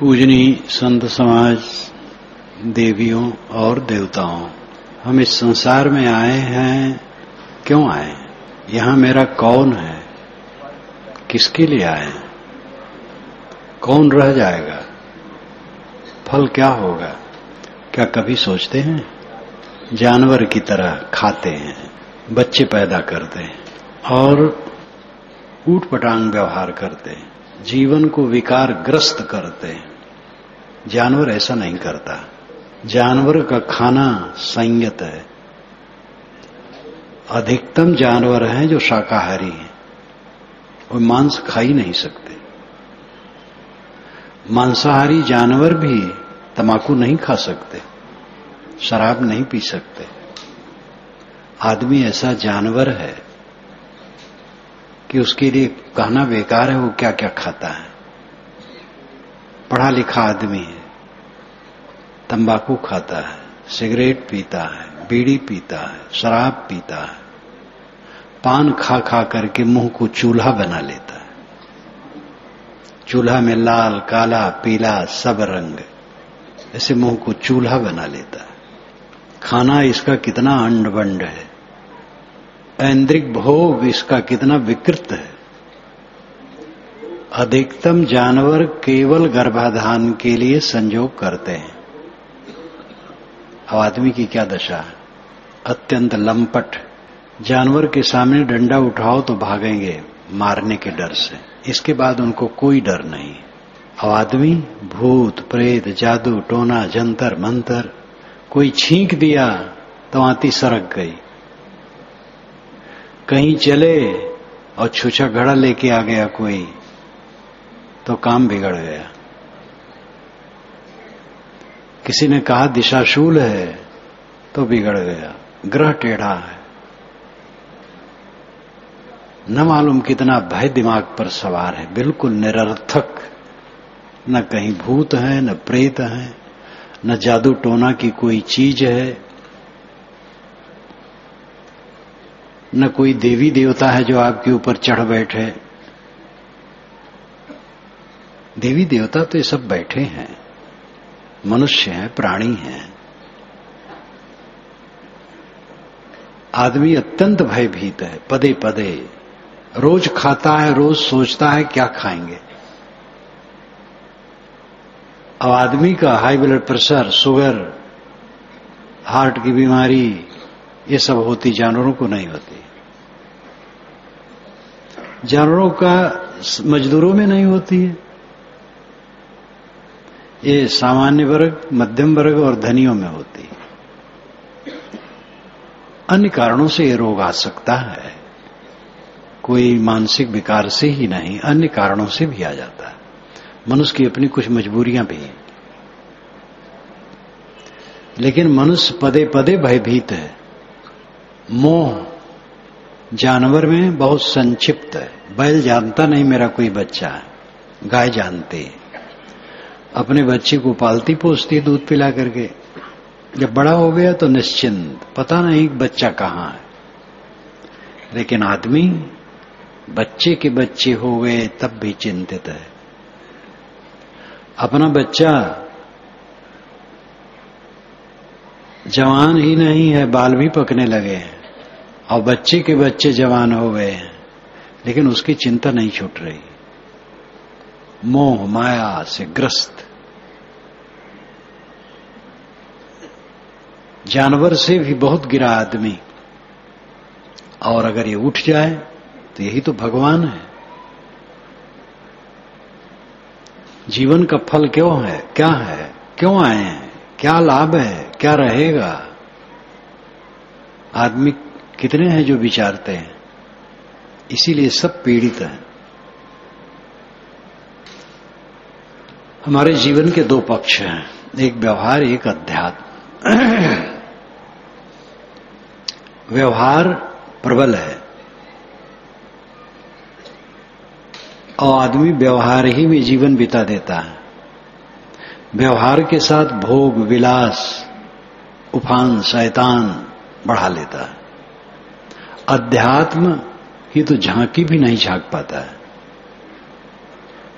पूजनीय संत समाज, देवियों और देवताओं, हम इस संसार में आए हैं। क्यों आए? यहां मेरा कौन है? किसके लिए आए? कौन रह जाएगा? फल क्या होगा? क्या कभी सोचते हैं? जानवर की तरह खाते हैं, बच्चे पैदा करते हैं और ऊटपटांग व्यवहार करते हैं, जीवन को विकारग्रस्त करते हैं। जानवर ऐसा नहीं करता। जानवर का खाना संयत है। अधिकतम जानवर हैं जो शाकाहारी हैं, वो मांस खा ही नहीं सकते। मांसाहारी जानवर भी तंबाकू नहीं खा सकते, शराब नहीं पी सकते। आदमी ऐसा जानवर है कि उसके लिए कहना बेकार है वो क्या क्या खाता है। पढ़ा लिखा आदमी है, तंबाकू खाता है, सिगरेट पीता है, बीड़ी पीता है, शराब पीता है, पान खा खा करके मुंह को चूल्हा बना लेता है। चूल्हा में लाल, काला, पीला सब रंग, ऐसे मुंह को चूल्हा बना लेता है। खाना इसका कितना अंड बंड है, ऐन्द्रिक भोग इसका कितना विकृत है। अधिकतम जानवर केवल गर्भाधान के लिए संयोग करते हैं। अब आदमी की क्या दशा है? अत्यंत लंपट। जानवर के सामने डंडा उठाओ तो भागेंगे मारने के डर से, इसके बाद उनको कोई डर नहीं। अब आदमी भूत प्रेत, जादू टोना, जंतर मंतर, कोई छींक दिया तो आती सरक गई। कहीं चले और छुछा घड़ा लेके आ गया कोई तो काम बिगड़ गया। किसी ने कहा दिशाशूल है तो बिगड़ गया, ग्रह टेढ़ा है। न मालूम कितना भय दिमाग पर सवार है, बिल्कुल निरर्थक। न कहीं भूत है, न प्रेत है, न जादू टोना की कोई चीज है, न कोई देवी देवता है जो आपके ऊपर चढ़ बैठे। देवी देवता तो ये सब बैठे हैं, मनुष्य हैं, प्राणी हैं। आदमी अत्यंत भयभीत है, पदे पदे रोज खाता है, रोज सोचता है क्या खाएंगे। अब आदमी का high blood pressure, sugar, heart की बीमारी, ये सब होती, जानवरों को नहीं होती। जानवरों का मजदूरों में नहीं होती है, ये सामान्य वर्ग, मध्यम वर्ग और धनियों में होती है। अन्य कारणों से ये रोग आ सकता है, कोई मानसिक विकार से ही नहीं, अन्य कारणों से भी आ जाता है। मनुष्य की अपनी कुछ मजबूरियां भी हैं, लेकिन मनुष्य पदे पदे भयभीत है। मोह जानवर में बहुत संक्षिप्त है। बैल जानता नहीं मेरा कोई बच्चा है, गाय जानती है, अपने बच्चे को पालती पोसती है दूध पिला करके। जब बड़ा हो गया तो निश्चिंत, पता नहीं बच्चा कहां है। लेकिन आदमी बच्चे के बच्चे हो गए तब भी चिंतित है। अपना बच्चा जवान ही नहीं है, बाल भी पकने लगे हैं, और बच्चे के बच्चे जवान हो गए हैं, लेकिन उसकी चिंता नहीं छूट रही। मोह माया से ग्रस्त। जानवर से भी बहुत गिरा आदमी, और अगर ये उठ जाए तो यही तो भगवान है। जीवन का फल क्यों है, क्या है, क्यों आए हैं, क्या लाभ है, क्या रहेगा? आदमी कितने हैं जो विचारते हैं, इसीलिए सब पीड़ित हैं। हमारे जीवन के दो पक्ष हैं, एक व्यवहार, एक अध्यात्म। व्यवहार प्रबल है और आदमी व्यवहार ही में जीवन बिता देता है। व्यवहार के साथ भोग विलास, उफान, शैतान बढ़ा लेता है। अध्यात्म ही तो झांकी भी नहीं झांक पाता है।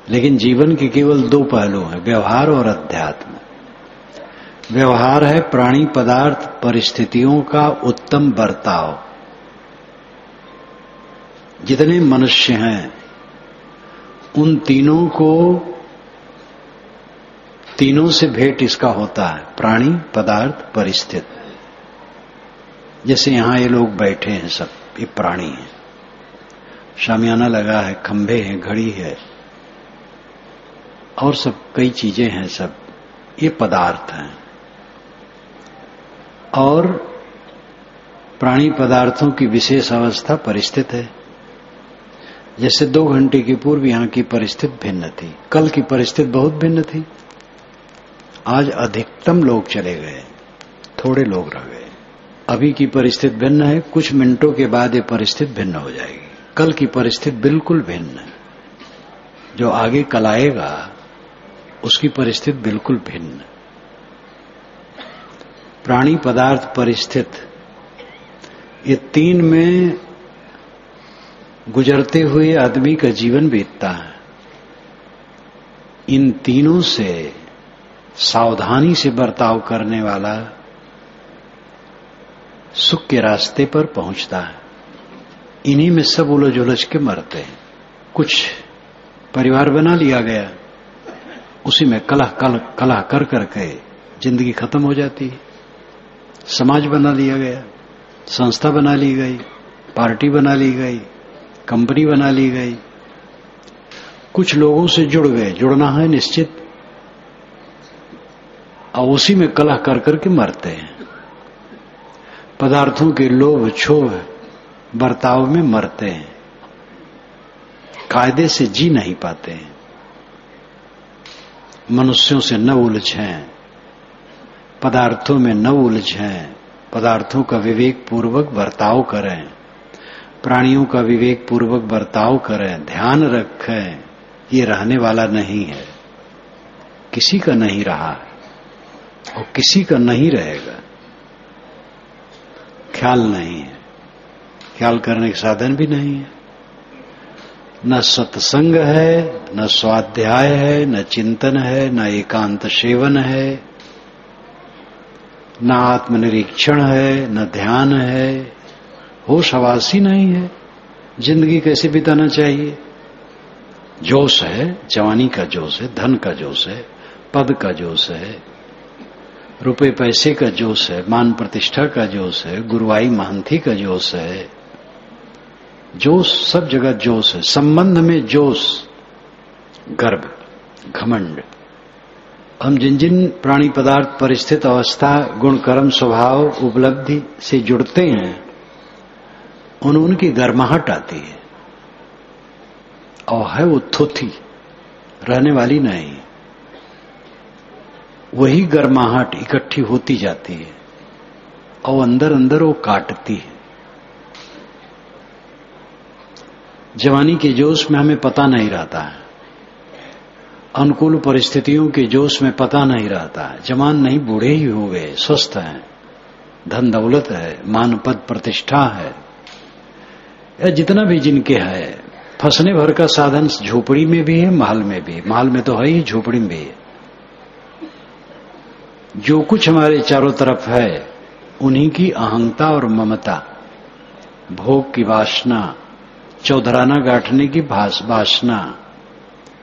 लेकिन जीवन के केवल दो पहलू हैं, व्यवहार और अध्यात्म। व्यवहार है प्राणी पदार्थ परिस्थितियों का उत्तम बर्ताव। जितने मनुष्य हैं उन तीनों को, तीनों से भेंट इसका होता है, प्राणी पदार्थ परिस्थिति। जैसे यहां ये लोग बैठे हैं, सब ये प्राणी हैं, शामियाना लगा है, खंभे हैं, घड़ी है और सब कई चीजें हैं, सब ये पदार्थ हैं। और प्राणी पदार्थों की विशेष अवस्था परिस्थिति है। जैसे 2 घंटे की पूर्व यहां की परिस्थिति भिन्न थी, कल की परिस्थिति बहुत भिन्न थी। आज अधिकतम लोग चले गए, थोड़े लोग रह गए। अभी की परिस्थिति भिन्न है, कुछ मिनटों के बाद ये परिस्थिति भिन्न हो जाएगी। कल की परिस्थिति बिल्कुल भिन्न है, जो आगे कल आएगा उसकी परिस्थिति बिल्कुल भिन्न। प्राणी पदार्थ परिस्थिति, ये 3 में गुजरते हुए आदमी का जीवन बीतता है। इन तीनों से सावधानी से बर्ताव करने वाला सुख के रास्ते पर पहुंचता है। इन्हीं में सब उलझ उलझ के मरते हैं। कुछ परिवार बना लिया गया, उसी में कलह कर करके जिंदगी खत्म हो जाती है। समाज बना लिया गया, संस्था बना ली गई, पार्टी बना ली गई, कंपनी बना ली गई। कुछ लोगों से जुड़ गए, जुड़ना है निश्चित, और उसी में कलह कर करके मरते हैं। पदार्थों के लोभ क्षोभ बर्ताव में मरते हैं, कायदे से जी नहीं पाते हैं। मनुष्यों से न उलझें, पदार्थों में न उलझें, पदार्थों का विवेक पूर्वक बर्ताव करें, प्राणियों का विवेक पूर्वक बर्ताव करें। ध्यान रखें, ये रहने वाला नहीं है, किसी का नहीं रहा और किसी का नहीं रहेगा। ख्याल नहीं है, ख्याल करने के साधन भी नहीं है। न सत्संग है, न स्वाध्याय है, न चिंतन है, न एकांत सेवन है, न आत्मनिरीक्षण है, न ध्यान है। होश हवास ही नहीं है। जिंदगी कैसे बिताना चाहिए? जोश है, जवानी का जोश है, धन का जोश है, पद का जोश है, रुपए पैसे का जोश है, मान प्रतिष्ठा का जोश है, गुरुवाई महंती का जोश है। जोश सब जगह जोश है। संबंध में जोश, गर्व, घमंड। हम जिन जिन प्राणी पदार्थ परिस्थिति अवस्था गुण कर्म स्वभाव उपलब्धि से जुड़ते हैं उनकी गर्माहट आती है, और है वो थोथी, रहने वाली नहीं। वही गर्माहट इकट्ठी होती जाती है और अंदर अंदर वो काटती है। जवानी के जोश में हमें पता नहीं रहता है, अनुकूल परिस्थितियों के जोश में पता नहीं रहता है। जवान नहीं, बूढ़े ही हो गए, स्वस्थ हैं, धन दौलत है, मान पद प्रतिष्ठा है, या जितना भी जिनके है, फंसने भर का साधन झोपड़ी में भी है, महल में भी। महल में तो है ही, झोपड़ी में भी है। जो कुछ हमारे चारों तरफ है उन्हीं की अहंता और ममता, भोग की वासना, चौधराना गांठने की वासना,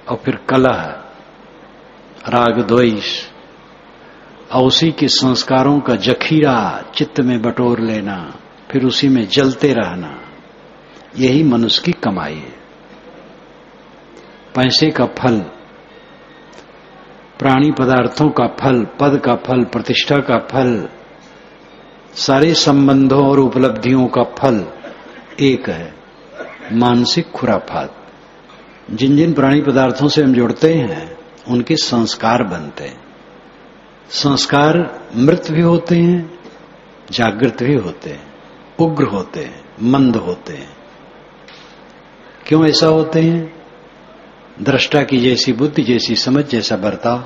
और फिर कलह, राग द्वेष, और उसी के संस्कारों का जखीरा चित्त में बटोर लेना, फिर उसी में जलते रहना। यही मनुष्य की कमाई है। पैसे का फल, प्राणी पदार्थों का फल, पद का फल, प्रतिष्ठा का फल, सारे संबंधों और उपलब्धियों का फल एक है, मानसिक खुराफात। जिन जिन प्राणी पदार्थों से हम जुड़ते हैं उनके संस्कार बनते हैं। संस्कार मृत भी होते हैं, जागृत भी होते हैं, उग्र होते हैं, मंद होते हैं। क्यों ऐसा होते हैं? दृष्टा की जैसी बुद्धि, जैसी समझ, जैसा बर्ताव।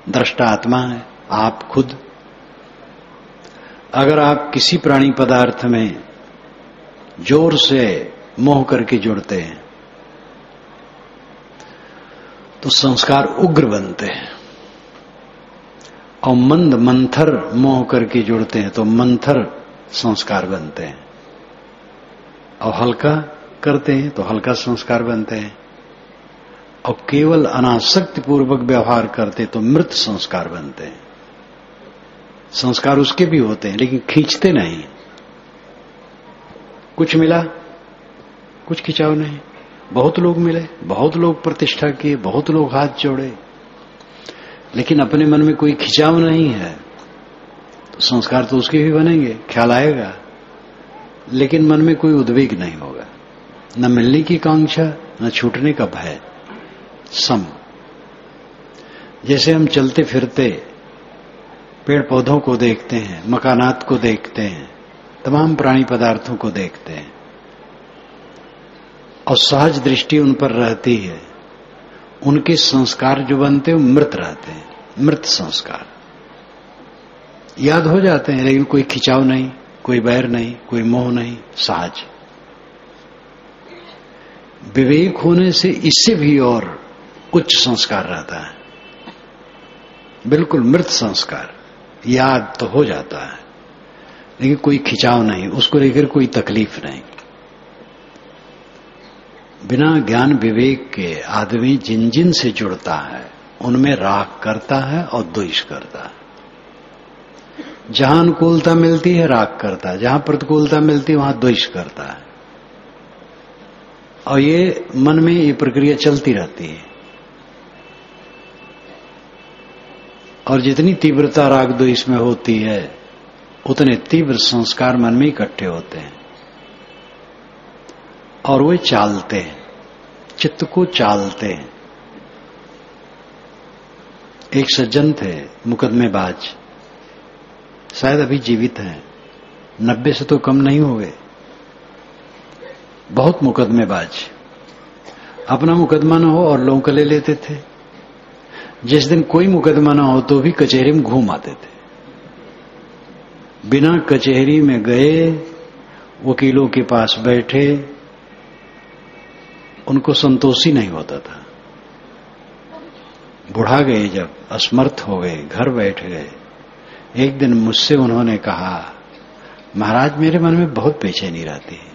दृष्टा आत्मा है, आप खुद। अगर आप किसी प्राणी पदार्थ में जोर से मोह करके जुड़ते हैं तो संस्कार उग्र बनते हैं, और मंद मंथर मोह करके जुड़ते हैं तो मंथर संस्कार बनते हैं, और हल्का करते हैं तो हल्का संस्कार बनते हैं, और केवल अनासक्ति पूर्वक व्यवहार करते तो मृत संस्कार बनते हैं। संस्कार उसके भी होते हैं लेकिन खींचते नहीं। कुछ मिला, कुछ खिंचाव नहीं। बहुत लोग मिले, बहुत लोग प्रतिष्ठा किए, बहुत लोग हाथ जोड़े, लेकिन अपने मन में कोई खिंचाव नहीं है तो संस्कार तो उसके भी बनेंगे, ख्याल आएगा, लेकिन मन में कोई उद्वेग नहीं होगा, न मिलने की कांक्षा न छूटने का भय। सम। जैसे हम चलते फिरते पेड़ पौधों को देखते हैं, मकानात को देखते हैं, तमाम प्राणी पदार्थों को देखते हैं और सहज दृष्टि उन पर रहती है, उनके संस्कार जो बनते हैं मृत रहते हैं, मृत संस्कार याद हो जाते हैं, लेकिन कोई खिंचाव नहीं, कोई बैर नहीं, कोई मोह नहीं, सहज। विवेक होने से इससे भी और उच्च संस्कार रहता है, बिल्कुल मृत संस्कार, याद तो हो जाता है लेकिन कोई खिंचाव नहीं, उसको लेकर कोई तकलीफ नहीं। बिना ज्ञान विवेक के आदमी जिन जिन से जुड़ता है उनमें राग करता है और द्वेष करता है। जहां अनुकूलता मिलती है राग करता है, जहां प्रतिकूलता मिलती है वहां द्वेष करता है, और ये मन में ये प्रक्रिया चलती रहती है। और जितनी तीव्रता राग द्वेष में होती है उतने तीव्र संस्कार मन में इकट्ठे होते हैं और वे चालते हैं, चित्त को चालते हैं। एक सज्जन थे मुकदमेबाज, शायद अभी जीवित हैं, 90 से तो कम नहीं हो गए, बहुत मुकदमेबाज। अपना मुकदमा न हो और लोगों का ले लेते थे। जिस दिन कोई मुकदमा न हो तो भी कचहरी में घूम आते थे, बिना कचहरी में गए वकीलों के पास बैठे, उनको संतोष ही नहीं होता था। बुढ़ा गए, जब असमर्थ हो गए, घर बैठ गए, एक दिन मुझसे उन्होंने कहा, महाराज मेरे मन में बहुत बेचैनी रहती है।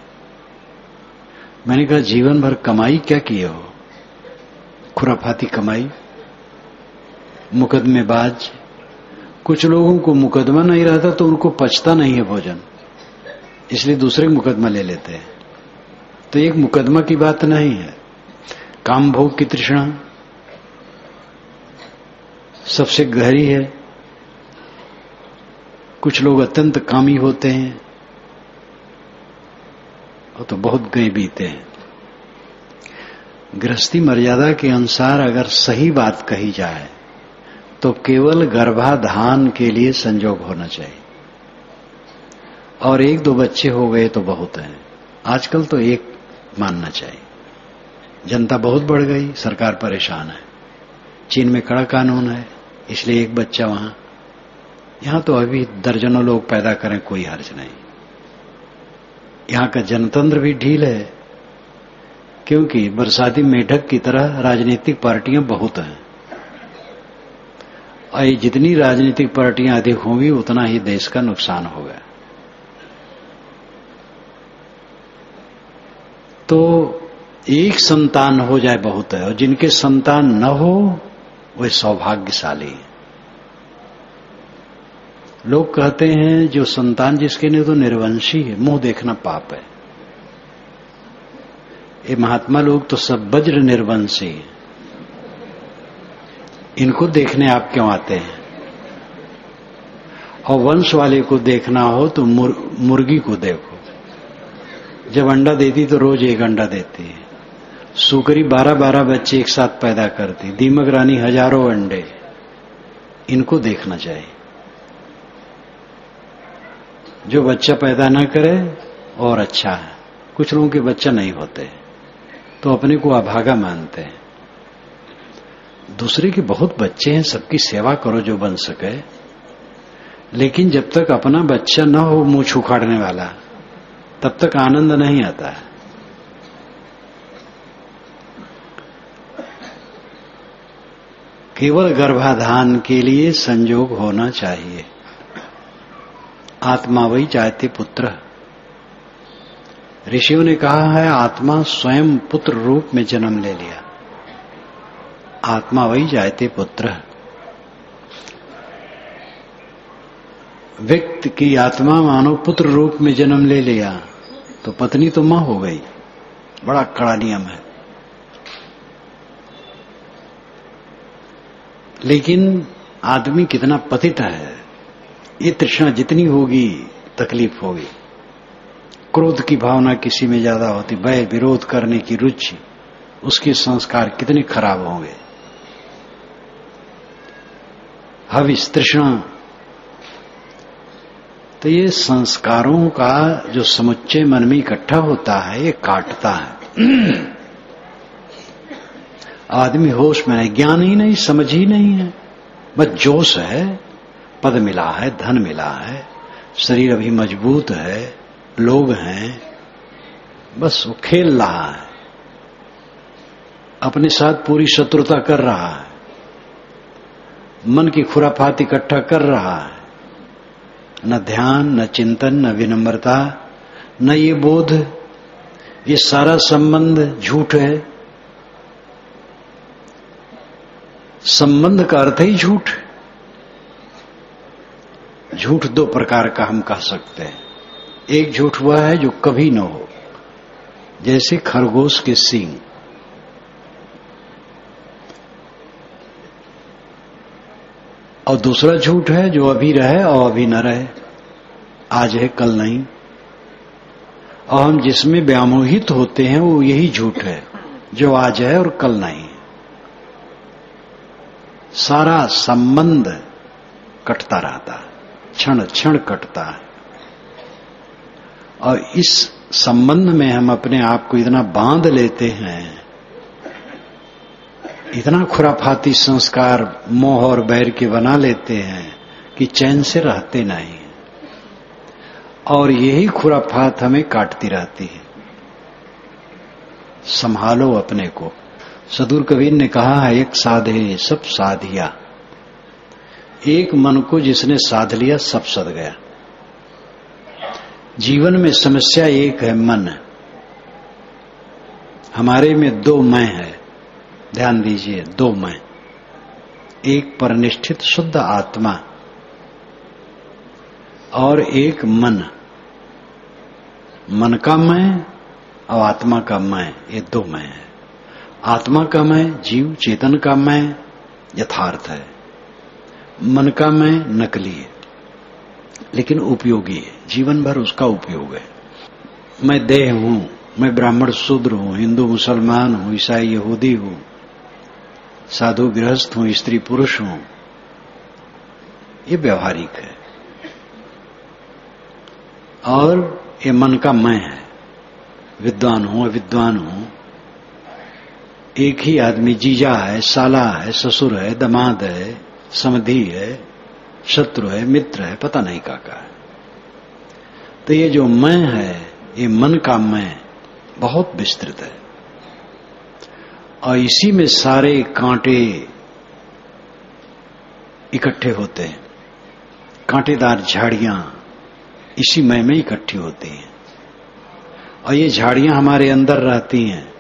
मैंने कहा जीवन भर कमाई क्या किए हो? खुराफाती कमाई, मुकदमेबाज। कुछ लोगों को मुकदमा नहीं रहता तो उनको पचता नहीं है भोजन, इसलिए दूसरे मुकदमा ले लेते हैं। तो एक मुकदमा की बात नहीं है, काम भोग की तृष्णा सबसे गहरी है। कुछ लोग अत्यंत कामी होते हैं और तो बहुत गए बीते हैं। गृहस्थी मर्यादा के अनुसार अगर सही बात कही जाए तो केवल गर्भाधान के लिए संजोग होना चाहिए, और 1-2 बच्चे हो गए तो बहुत हैं। आजकल तो एक मानना चाहिए। जनता बहुत बढ़ गई, सरकार परेशान है, चीन में कड़ा कानून है, इसलिए एक बच्चा वहां। यहां तो अभी दर्जनों लोग पैदा करें कोई हर्ज नहीं। यहां का जनतंत्र भी ढील है, क्योंकि बरसाती मेढक की तरह राजनीतिक पार्टियां बहुत हैं, और जितनी राजनीतिक पार्टियां अधिक होंगी उतना ही देश का नुकसान होगा। तो एक संतान हो जाए बहुत है, और जिनके संतान न हो वे सौभाग्यशाली। लोग कहते हैं जो संतान जिसके नहीं तो निर्वंशी है, मुंह देखना पाप है। ये महात्मा लोग तो सब वज्र निर्वंशी है, इनको देखने आप क्यों आते हैं? और वंश वाले को देखना हो तो मुर्गी को देखो, जब अंडा देती तो रोज 1 अंडा देती है। सुकरी 12-12 बच्चे एक साथ पैदा करती, दीमक रानी हजारों अंडे। इनको देखना चाहिए। जो बच्चा पैदा ना करे और अच्छा है। कुछ लोगों के बच्चा नहीं होते तो अपने को अभागा मानते हैं। दूसरे के बहुत बच्चे हैं, सबकी सेवा करो जो बन सके, लेकिन जब तक अपना बच्चा न हो मुंह छुखाड़ने वाला, तब तक आनंद नहीं आता है। केवल गर्भाधान के लिए संयोग होना चाहिए। आत्मा वही चाहते पुत्र। ऋषियों ने कहा है आत्मा स्वयं पुत्र रूप में जन्म ले लिया। आत्मा वही चाहते पुत्र। व्यक्ति की आत्मा मानो पुत्र रूप में जन्म ले लिया तो पत्नी तो मां हो गई। बड़ा कड़ा नियम है। लेकिन आदमी कितना पतित है, ये तृष्णा जितनी होगी तकलीफ होगी। क्रोध की भावना किसी में ज्यादा होती, भय विरोध करने की रुचि, उसके संस्कार कितने खराब होंगे। हविष तृष्णा, तो ये संस्कारों का जो समुच्चय मन में इकट्ठा होता है ये काटता है। आदमी होश में नहीं, ज्ञान ही नहीं, समझ ही नहीं है, बस जोश है, पद मिला है, धन मिला है, शरीर अभी मजबूत है, लोग हैं, बस वो खेल रहा है, अपने साथ पूरी शत्रुता कर रहा है, मन की खुराफात इकट्ठा कर रहा है। न ध्यान, न चिंतन, न विनम्रता, न ये बोध, ये सारा संबंध झूठ है। संबंध का अर्थ ही झूठ। झूठ दो प्रकार का हम कह सकते हैं। एक झूठ वह है जो कभी न हो, जैसे खरगोश के सींग। और दूसरा झूठ है जो अभी रहे और अभी न रहे, आज है कल नहीं। और हम जिसमें व्यामोहित होते हैं वो यही झूठ है जो आज है और कल नहीं। सारा संबंध कटता रहता है, क्षण क्षण कटता है। और इस संबंध में हम अपने आप को इतना बांध लेते हैं, इतना खुराफाती संस्कार मोह और बैर के बना लेते हैं कि चैन से रहते नहीं। और यही खुराफात हमें काटती रहती है। संभालो अपने को। सदगुरु कबीर ने कहा है एक साधे सब साधिया। एक मन को जिसने साध लिया सब सद गया। जीवन में समस्या एक है, मन। हमारे में दो मैं है, ध्यान दीजिए, दो मैं। एक परनिष्ठित शुद्ध आत्मा और एक मन। मन का मैं और आत्मा का मैं, ये दो मैं है। आत्मा का मैं जीव चेतन का मैं यथार्थ है, मन का मैं नकली है लेकिन उपयोगी है, जीवन भर उसका उपयोग है। मैं देह हूं, मैं ब्राह्मण शूद्र हूं, हिंदू मुसलमान हूं, ईसाई यहूदी हूं, साधु गृहस्थ हूं, स्त्री पुरुष हूं, ये व्यवहारिक है। और ये मन का मैं है, विद्वान हूं अविद्वान हूं, एक ही आदमी जीजा है, साला है, ससुर है, दमाद है, समधी है, शत्रु है, मित्र है, पता नहीं काका है। तो ये जो मैं है, ये मन का मैं बहुत विस्तृत है। और इसी में सारे कांटे इकट्ठे होते हैं। कांटेदार झाड़ियां इसी मैं में इकट्ठी होती हैं। और ये झाड़ियां हमारे अंदर रहती हैं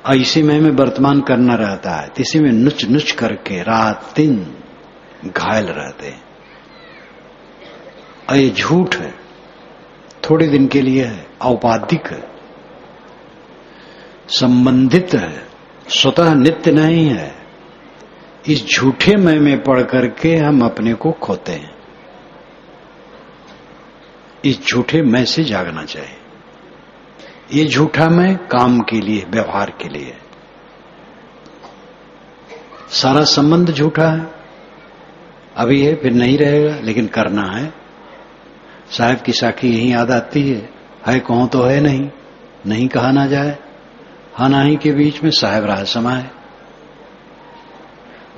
और इसी में वर्तमान करना रहता है। तो इसी में नुच नुच करके रात दिन घायल रहते हैं। और ये झूठ है, थोड़े दिन के लिए है, औपाधिक है, संबंधित है, स्वतः नित्य नहीं है। इस झूठे मैं में पड़ करके हम अपने को खोते हैं। इस झूठे मैं से जागना चाहिए। ये झूठा मैं काम के लिए, व्यवहार के लिए, सारा संबंध झूठा है। अभी है फिर नहीं रहेगा, लेकिन करना है। साहब की साखी यही याद आती है कहूं तो है नहीं, नहीं कहा ना जाए, हा नाही के बीच में साहब रहा समाए।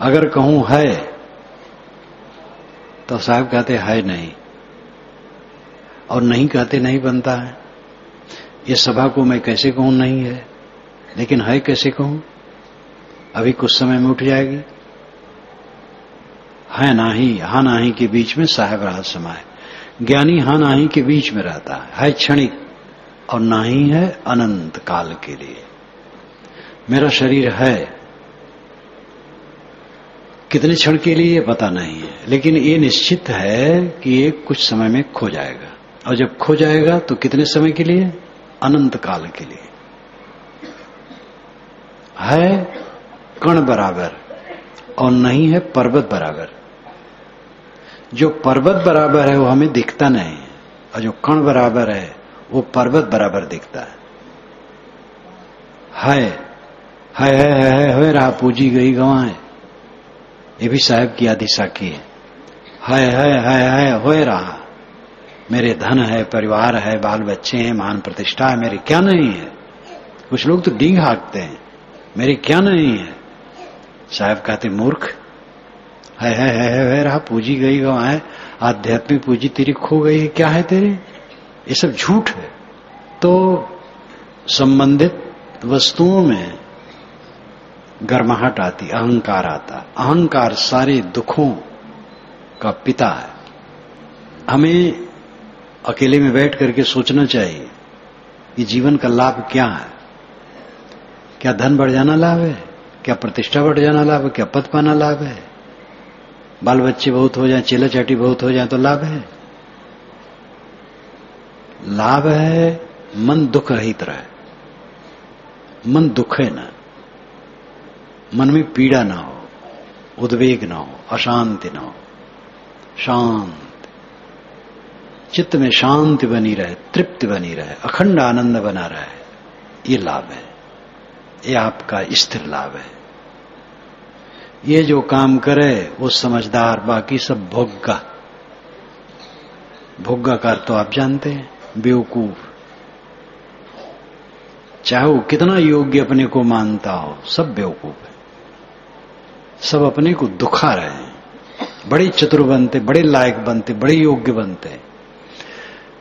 अगर कहूं है तो साहब कहते है नहीं, और नहीं कहते नहीं बनता है। ये सभा को मैं कैसे कहूं नहीं है, लेकिन है कैसे कहूं? अभी कुछ समय में उठ जाएगी, है नाही, हा नाही के बीच में साहेब रहा समाये। ज्ञानी हा नाही के बीच में रहता है क्षणिक और नाही है अनंत काल के लिए। मेरा शरीर है, कितने क्षण के लिए पता नहीं है, लेकिन ये निश्चित है कि ये कुछ समय में खो जाएगा, और जब खो जाएगा तो कितने समय के लिए? अनंत काल के लिए। है कण बराबर और नहीं है पर्वत बराबर। जो पर्वत बराबर है वो हमें दिखता नहीं है, और जो कण बराबर है वो पर्वत बराबर दिखता है रहा पूजी गई गवाएं, ये भी साहब की आदि साखी है होए रहा। मेरे धन है, परिवार है, बाल बच्चे हैं, मान प्रतिष्ठा है, मेरे क्या नहीं है। कुछ लोग तो डींग हाँकते हैं, मेरे क्या नहीं है। साहब कहते मूर्ख, है रहा पूजी गई गवाएं, आध्यात्मिक पूजी तेरी खो गई है, क्या है तेरे? ये सब झूठ है। तो संबंधित वस्तुओं में गर्माहट आती, अहंकार आता। अहंकार सारे दुखों का पिता है। हमें अकेले में बैठ करके सोचना चाहिए कि जीवन का लाभ क्या है। क्या धन बढ़ जाना लाभ है? क्या प्रतिष्ठा बढ़ जाना लाभ है? क्या पद पाना लाभ है? बाल बच्चे बहुत हो जाए, चेला चाटी बहुत हो जाए तो लाभ है? लाभ है मन दुख रहित रहे, मन दुखे ना, मन में पीड़ा ना हो, उद्वेग ना हो, अशांति ना हो, शांत चित्त में शांति बनी रहे, तृप्ति बनी रहे, अखंड आनंद बना रहे। ये लाभ है, ये आपका स्थिर लाभ है। ये जो काम करे वो समझदार, बाकी सब भोग्गा। भोग्गा का तो आप जानते हैं, बेवकूफ। चाहे वो कितना योग्य अपने को मानता हो, सब बेवकूफ है। सब अपने को दुखा रहे हैं। बड़े चतुर बनते, बड़े लायक बनते, बड़े योग्य बनते,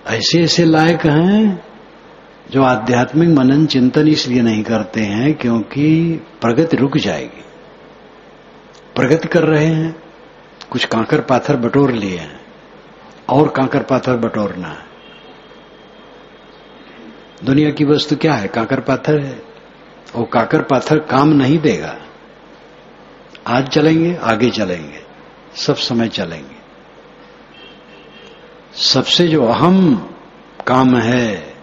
ऐसे ऐसे लायक हैं जो आध्यात्मिक मनन चिंतन इसलिए नहीं करते हैं क्योंकि प्रगति रुक जाएगी। प्रगति कर रहे हैं, कुछ कांकर पाथर बटोर लिए हैं, और कांकर पाथर बटोरना है। दुनिया की वस्तु क्या है? कांकर पाथर है। वो कांकर पाथर काम नहीं देगा। आज चलेंगे, आगे चलेंगे, सब समय चलेंगे। सबसे जो अहम काम है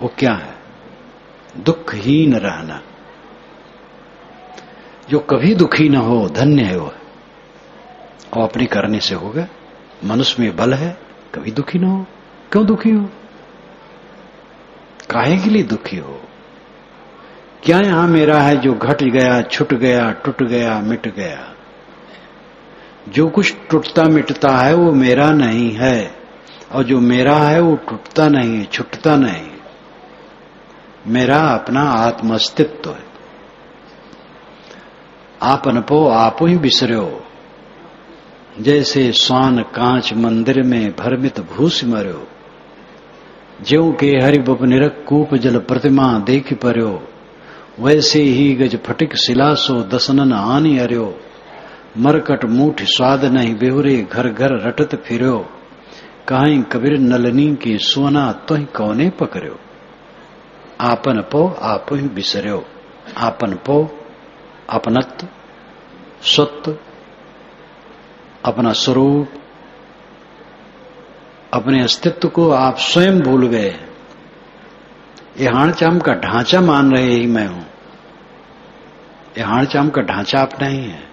वो क्या है? दुखहीन रहना। जो कभी दुखी न हो धन्य है वो, और अपने करने से होगा। मनुष्य में बल है, कभी दुखी न हो। क्यों दुखी हो? काहे के लिए दुखी हो? क्या यहां मेरा है जो घट गया, छूट गया, टूट गया, मिट गया? जो कुछ टूटता मिटता है वो मेरा नहीं है, और जो मेरा है वो टूटता नहीं, छूटता नहीं। मेरा अपना आत्म अस्तित्व है। आपन पो आपो ही बिसर्यो, जैसे स्वान कांच मंदिर में भरमित भूस मर्यो। ज्यों के हरि बप निरक कूप जल प्रतिमा देख पर्यो, वैसे ही गज फटिक सिलासो दसनन आनी अर्यो। मरकट मूठ स्वाद नहीं बेहुरे घर घर रटत फिर्यो, कहीं कबीर नलनी के सोना तो ही कौने पकड़ो। आपन पो आप ही बिसर्यो। आपन पो अपनत्व, सत्व, अपना स्वरूप, अपने अस्तित्व को आप स्वयं भूल गए। ये हाड़-चाम का ढांचा मान रहे ही मैं हूं। ये हाड़-चाम का ढांचा आप नहीं है।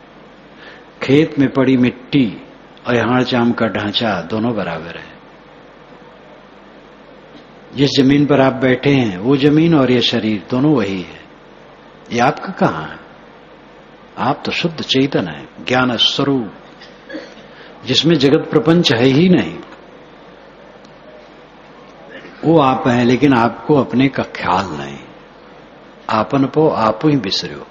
खेत में पड़ी मिट्टी और हाड़-चाम का ढांचा दोनों बराबर है। जिस जमीन पर आप बैठे हैं वो जमीन और ये शरीर दोनों वही है। ये आपका कहां है? आप तो शुद्ध चेतन है, ज्ञान स्वरूप, जिसमें जगत प्रपंच है ही नहीं। वो आप हैं, लेकिन आपको अपने का ख्याल नहीं। आपन पो आप ही बिसर्यो,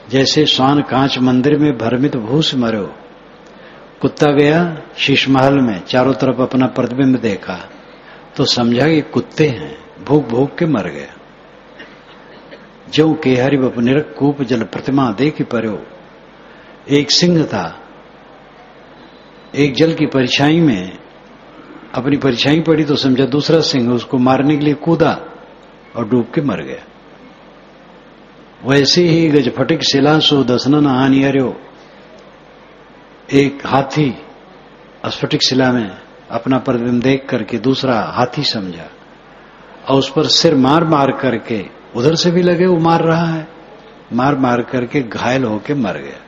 जैसे स्वान कांच मंदिर में भरमित भूस मरो। कुत्ता गया शीश महल में, चारों तरफ अपना प्रतिबिंब देखा तो समझा कि कुत्ते हैं, भूख भूख के मर गया। ज्यों के हरि बप निरक कूप जल प्रतिमा देख पर्यो। एक सिंह था, एक जल की परछाई में अपनी परछाई पड़ी तो समझा दूसरा सिंह उसको मारने के लिए कूदा और डूब के मर गया। वैसे ही गजफटिक शिला सो दसनन हानियर्यो, एक हाथी स्फटिक शिला में अपना प्रतिबिंब देख करके दूसरा हाथी समझा और उस पर सिर मार मार करके, उधर से भी लगे वो मार रहा है, मार मार करके घायल होके मर गया।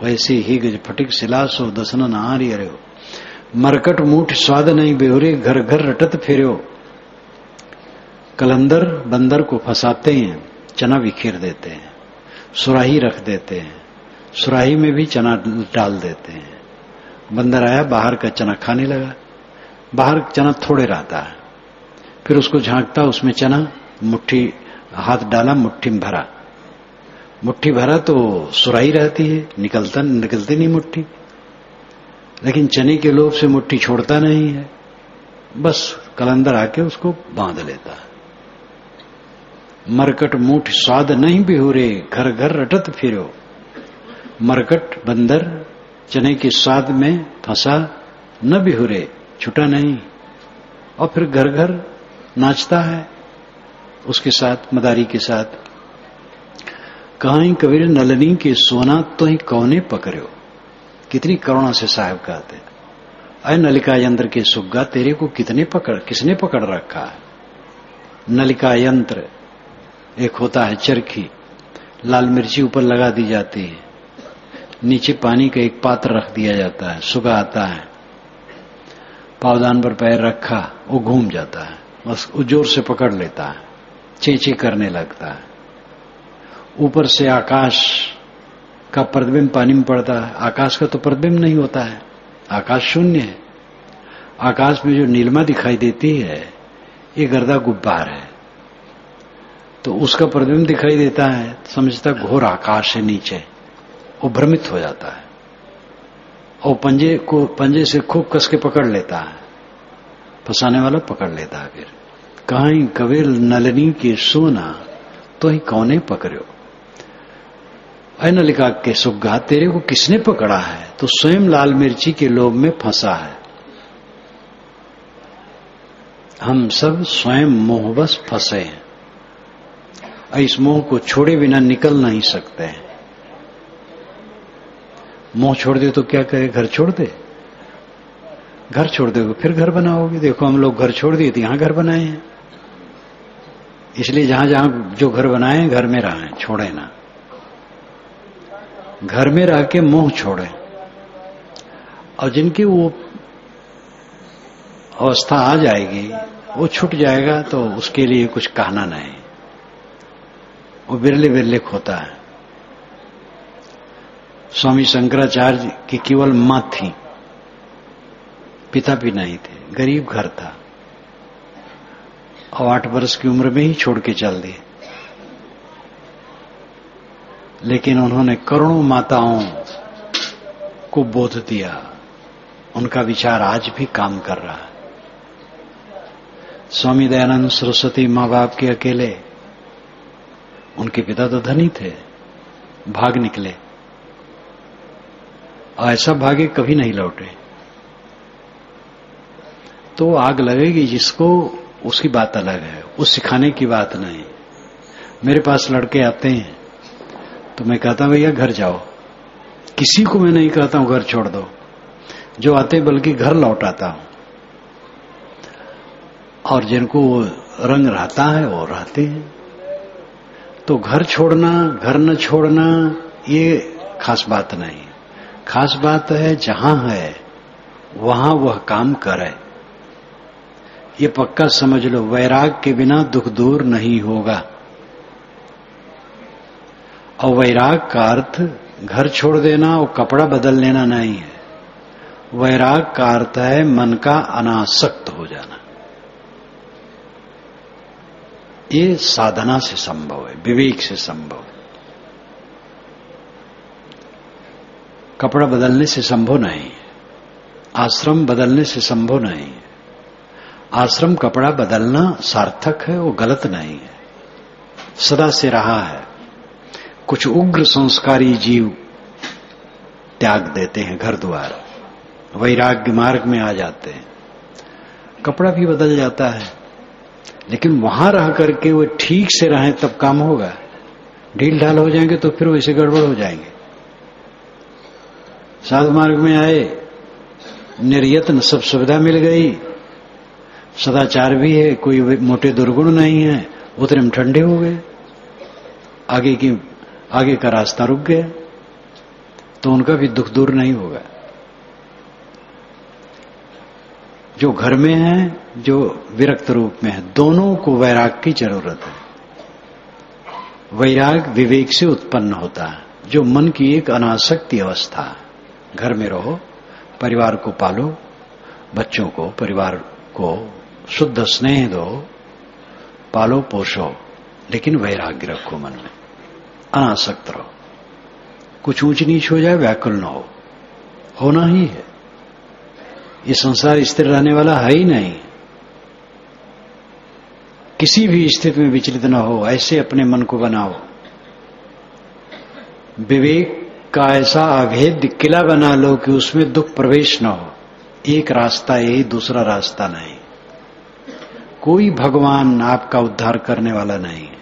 वैसे ही गजफटिक शिला सो दसनन हानियर्यो, मरकट मूठ स्वाद नहीं बेहुरे, घर घर रटत फिर्यो। कलंदर बंदर को फंसाते हैं, चना बिखेर देते हैं, सुराही रख देते हैं, सुराही में भी चना डाल देते हैं। बंदर आया, बाहर का चना खाने लगा, बाहर चना थोड़े रहता है, फिर उसको झांकता, उसमें चना मुट्ठी, हाथ डाला मुट्ठी में भरा, मुट्ठी भरा तो सुराही रहती है, निकलती नहीं मुट्ठी, लेकिन चने के लोभ से मुट्ठी छोड़ता नहीं है, बस कलंदर आके उसको बांध लेता है। मरकट मूठ स्वाद नहीं बिहुरे, घर घर रटत फिरो। मरकट बंदर चने के स्वाद में फंसा न बिहुरे, छुटा नहीं, और फिर घर घर नाचता है उसके साथ, मदारी के साथ। कहां कबीर नलनी के सोना तो ही कौने पकड़ो। कितनी करुणा से साहब कहते, अय नलिका यंत्र के सुग्गा, तेरे को किसने पकड़ रखा है। नलिका यंत्र एक होता है चरखी, लाल मिर्ची ऊपर लगा दी जाती है, नीचे पानी का एक पात्र रख दिया जाता है, सुगा आता है, पावदान पर पैर रखा, वो घूम जाता है, बस वो जोर से पकड़ लेता है, चेंचे करने लगता है। ऊपर से आकाश का प्रतिबिंब पानी में पड़ता है, आकाश का तो प्रतिबिंब नहीं होता है, आकाश शून्य है। आकाश में जो नीलिमा दिखाई देती है ये गर्दा गुब्बार है, तो उसका प्रतिबिंब दिखाई देता है, समझता घोर आकाश है नीचे, वो भ्रमित हो जाता है और पंजे से खूब कस के पकड़ लेता है, फंसाने वाला पकड़ लेता है। फिर कहीं कबीर नलनी के सोना तो ही कौने पकड़ो। अय नलिका के सुग्गा, तेरे को किसने पकड़ा है, तो स्वयं लाल मिर्ची के लोभ में फंसा है। हम सब स्वयं मोहबस फंसे हैं, इस मोह को छोड़े बिना निकल नहीं सकते हैं। मोह छोड़ दे तो क्या करे, घर छोड़ दे, घर छोड़ दोगे फिर घर बनाओगे। देखो हम लोग घर छोड़ दिए तो यहां घर बनाए हैं, इसलिए जहां जहां जो घर बनाए हैं घर में रहें, छोड़े ना। घर में रह के मोह छोड़े, और जिनकी वो अवस्था आ जाएगी, वो छूट जाएगा, तो उसके लिए कुछ कहना नहीं, वो बिरले बिरले खोता है। स्वामी शंकराचार्य की केवल मां थी, पिता भी नहीं थे, गरीब घर था, और 8 वर्ष की उम्र में ही छोड़ के चल दिए। लेकिन उन्होंने करोड़ों माताओं को बोध दिया, उनका विचार आज भी काम कर रहा है। स्वामी दयानंद सरस्वती माँ बाप के अकेले, उनके पिता तो धनी थे, भाग निकले, और ऐसा भागे कभी नहीं लौटे। तो आग लगेगी जिसको, उसकी बात अलग है, उस सिखाने की बात नहीं। मेरे पास लड़के आते हैं तो मैं कहता हूं भैया घर जाओ, किसी को मैं नहीं कहता हूं घर छोड़ दो, जो आते बल्कि घर लौटाता हूं, और जिनको रंग रहता है वो रहते हैं। तो घर छोड़ना, घर न छोड़ना, ये खास बात नहीं, खास बात है जहां है वहां वह काम करे, ये पक्का समझ लो। वैराग के बिना दुख दूर नहीं होगा, और वैराग का अर्थ घर छोड़ देना और कपड़ा बदल लेना नहीं है। वैराग का अर्थ है मन का अनासक्त हो जाना। ये साधना से संभव है, विवेक से संभव है, कपड़ा बदलने से संभव नहीं है, आश्रम बदलने से संभव नहीं है। आश्रम कपड़ा बदलना सार्थक है, वो गलत नहीं है, सदा से रहा है। कुछ उग्र संस्कारी जीव त्याग देते हैं, घर द्वार, वैराग्य मार्ग में आ जाते हैं। कपड़ा भी बदल जाता है, लेकिन वहां रह करके वो ठीक से रहें तब काम होगा। ढील ढाल हो जाएंगे तो फिर वैसे गड़बड़ हो जाएंगे। साधु मार्ग में आए, निर्यत्न सब सुविधा मिल गई, सदाचार भी है, कोई मोटे दुर्गुण नहीं है, उतने में ठंडे हो गए, आगे का रास्ता रुक गया, तो उनका भी दुख दूर नहीं होगा। जो घर में है, जो विरक्त रूप में है, दोनों को वैराग की जरूरत है। वैराग विवेक से उत्पन्न होता है, जो मन की एक अनासक्ति अवस्था है। घर में रहो, परिवार को पालो, बच्चों को, परिवार को शुद्ध स्नेह दो, पालो पोषो, लेकिन वैराग्य रखो मन में, अनासक्त रहो। कुछ ऊंच नीच हो जाए व्याकुल न हो, होना ही है। ये संसार स्थिर रहने वाला है ही नहीं। किसी भी स्थिति में विचलित न हो, ऐसे अपने मन को बनाओ। विवेक का ऐसा अभेद्य किला बना लो कि उसमें दुख प्रवेश न हो। एक रास्ता है, दूसरा रास्ता नहीं। कोई भगवान आपका उद्धार करने वाला नहीं है।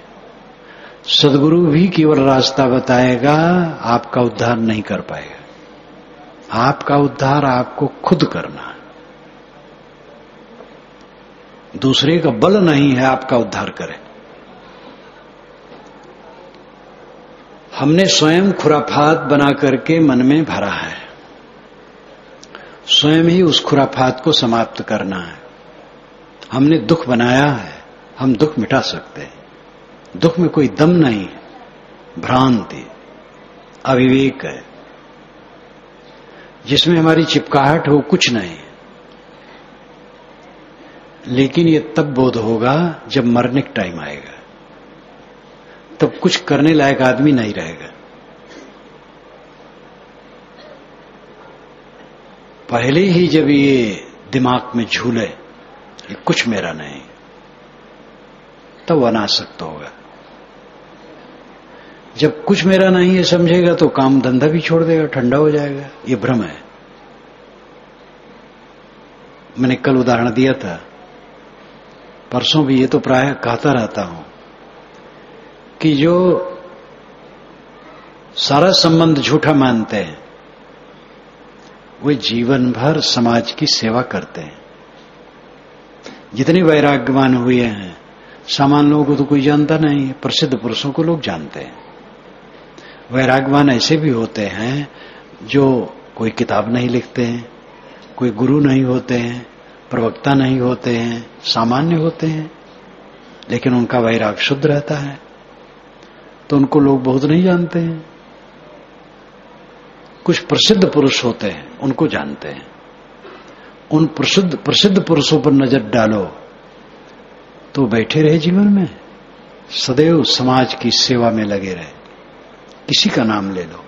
सद्गुरु भी केवल रास्ता बताएगा, आपका उद्धार नहीं कर पाएगा। आपका उद्धार आपको खुद करना है। दूसरे का बल नहीं है आपका उद्धार करे। हमने स्वयं खुराफात बना करके मन में भरा है, स्वयं ही उस खुराफात को समाप्त करना है। हमने दुख बनाया है, हम दुख मिटा सकते हैं। दुख में कोई दम नहीं है, भ्रांति, अविवेक है। जिसमें हमारी चिपकाहट हो कुछ नहीं। लेकिन ये तब बोध होगा जब मरने का टाइम आएगा, तब कुछ करने लायक आदमी नहीं रहेगा। पहले ही जब ये दिमाग में झूले कि कुछ मेरा नहीं, तब अनासक्त होगा। जब कुछ मेरा नहीं है समझेगा तो काम धंधा भी छोड़ देगा, ठंडा हो जाएगा। ये भ्रम है। मैंने कल उदाहरण दिया था, परसों भी, ये तो प्राय कहता रहता हूं कि जो सारा संबंध झूठा मानते हैं वे जीवन भर समाज की सेवा करते हैं। जितने वैराग्यवान हुए हैं, सामान्य लोगों को तो कोई जानता नहीं है, प्रसिद्ध पुरुषों को लोग जानते हैं। वैराग्यवान ऐसे भी होते हैं जो कोई किताब नहीं लिखते हैं, कोई गुरु नहीं होते हैं, प्रवक्ता नहीं होते हैं, सामान्य होते हैं, लेकिन उनका वैराग शुद्ध रहता है, तो उनको लोग बहुत नहीं जानते हैं। कुछ प्रसिद्ध पुरुष होते हैं, उनको जानते हैं। उन प्रसिद्ध पुरुषों पर नजर डालो तो बैठे रहे जीवन में, सदैव समाज की सेवा में लगे रहे। किसी का नाम ले लो।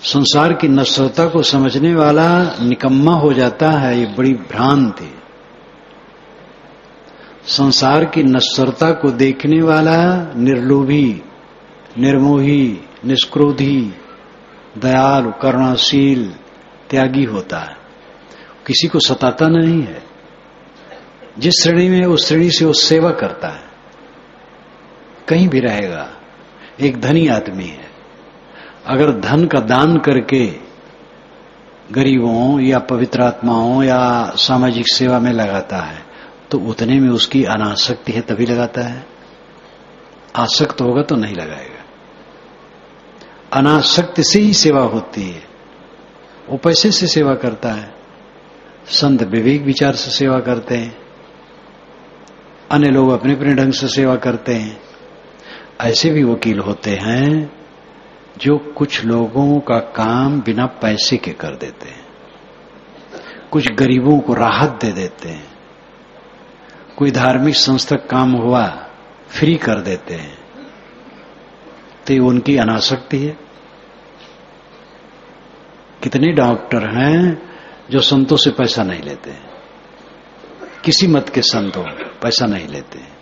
संसार की नश्वरता को समझने वाला निकम्मा हो जाता है, ये बड़ी भ्रांति। संसार की नश्वरता को देखने वाला निर्लोभी, निर्मोही, निष्क्रोधी, दयालु, करुणाशील, त्यागी होता है। किसी को सताता नहीं है। जिस श्रेणी में है उस श्रेणी से वो सेवा करता है। कहीं भी रहेगा। एक धनी आदमी है, अगर धन का दान करके गरीबों या पवित्र आत्माओं या सामाजिक सेवा में लगाता है तो उतने में उसकी अनासक्ति है, तभी लगाता है। आसक्त होगा तो नहीं लगाएगा। अनासक्ति से ही सेवा होती है। वो पैसे से सेवा करता है, संत विवेक विचार से सेवा करते हैं, अन्य लोग अपने अपने ढंग से सेवा करते हैं। ऐसे भी वकील होते हैं जो कुछ लोगों का काम बिना पैसे के कर देते हैं, कुछ गरीबों को राहत दे देते हैं, कोई धार्मिक संस्था काम हुआ फ्री कर देते हैं, तो ये उनकी अनासक्ति है। कितने डॉक्टर हैं जो संतों से पैसा नहीं लेते हैं, किसी मत के संतों पैसा नहीं लेते हैं,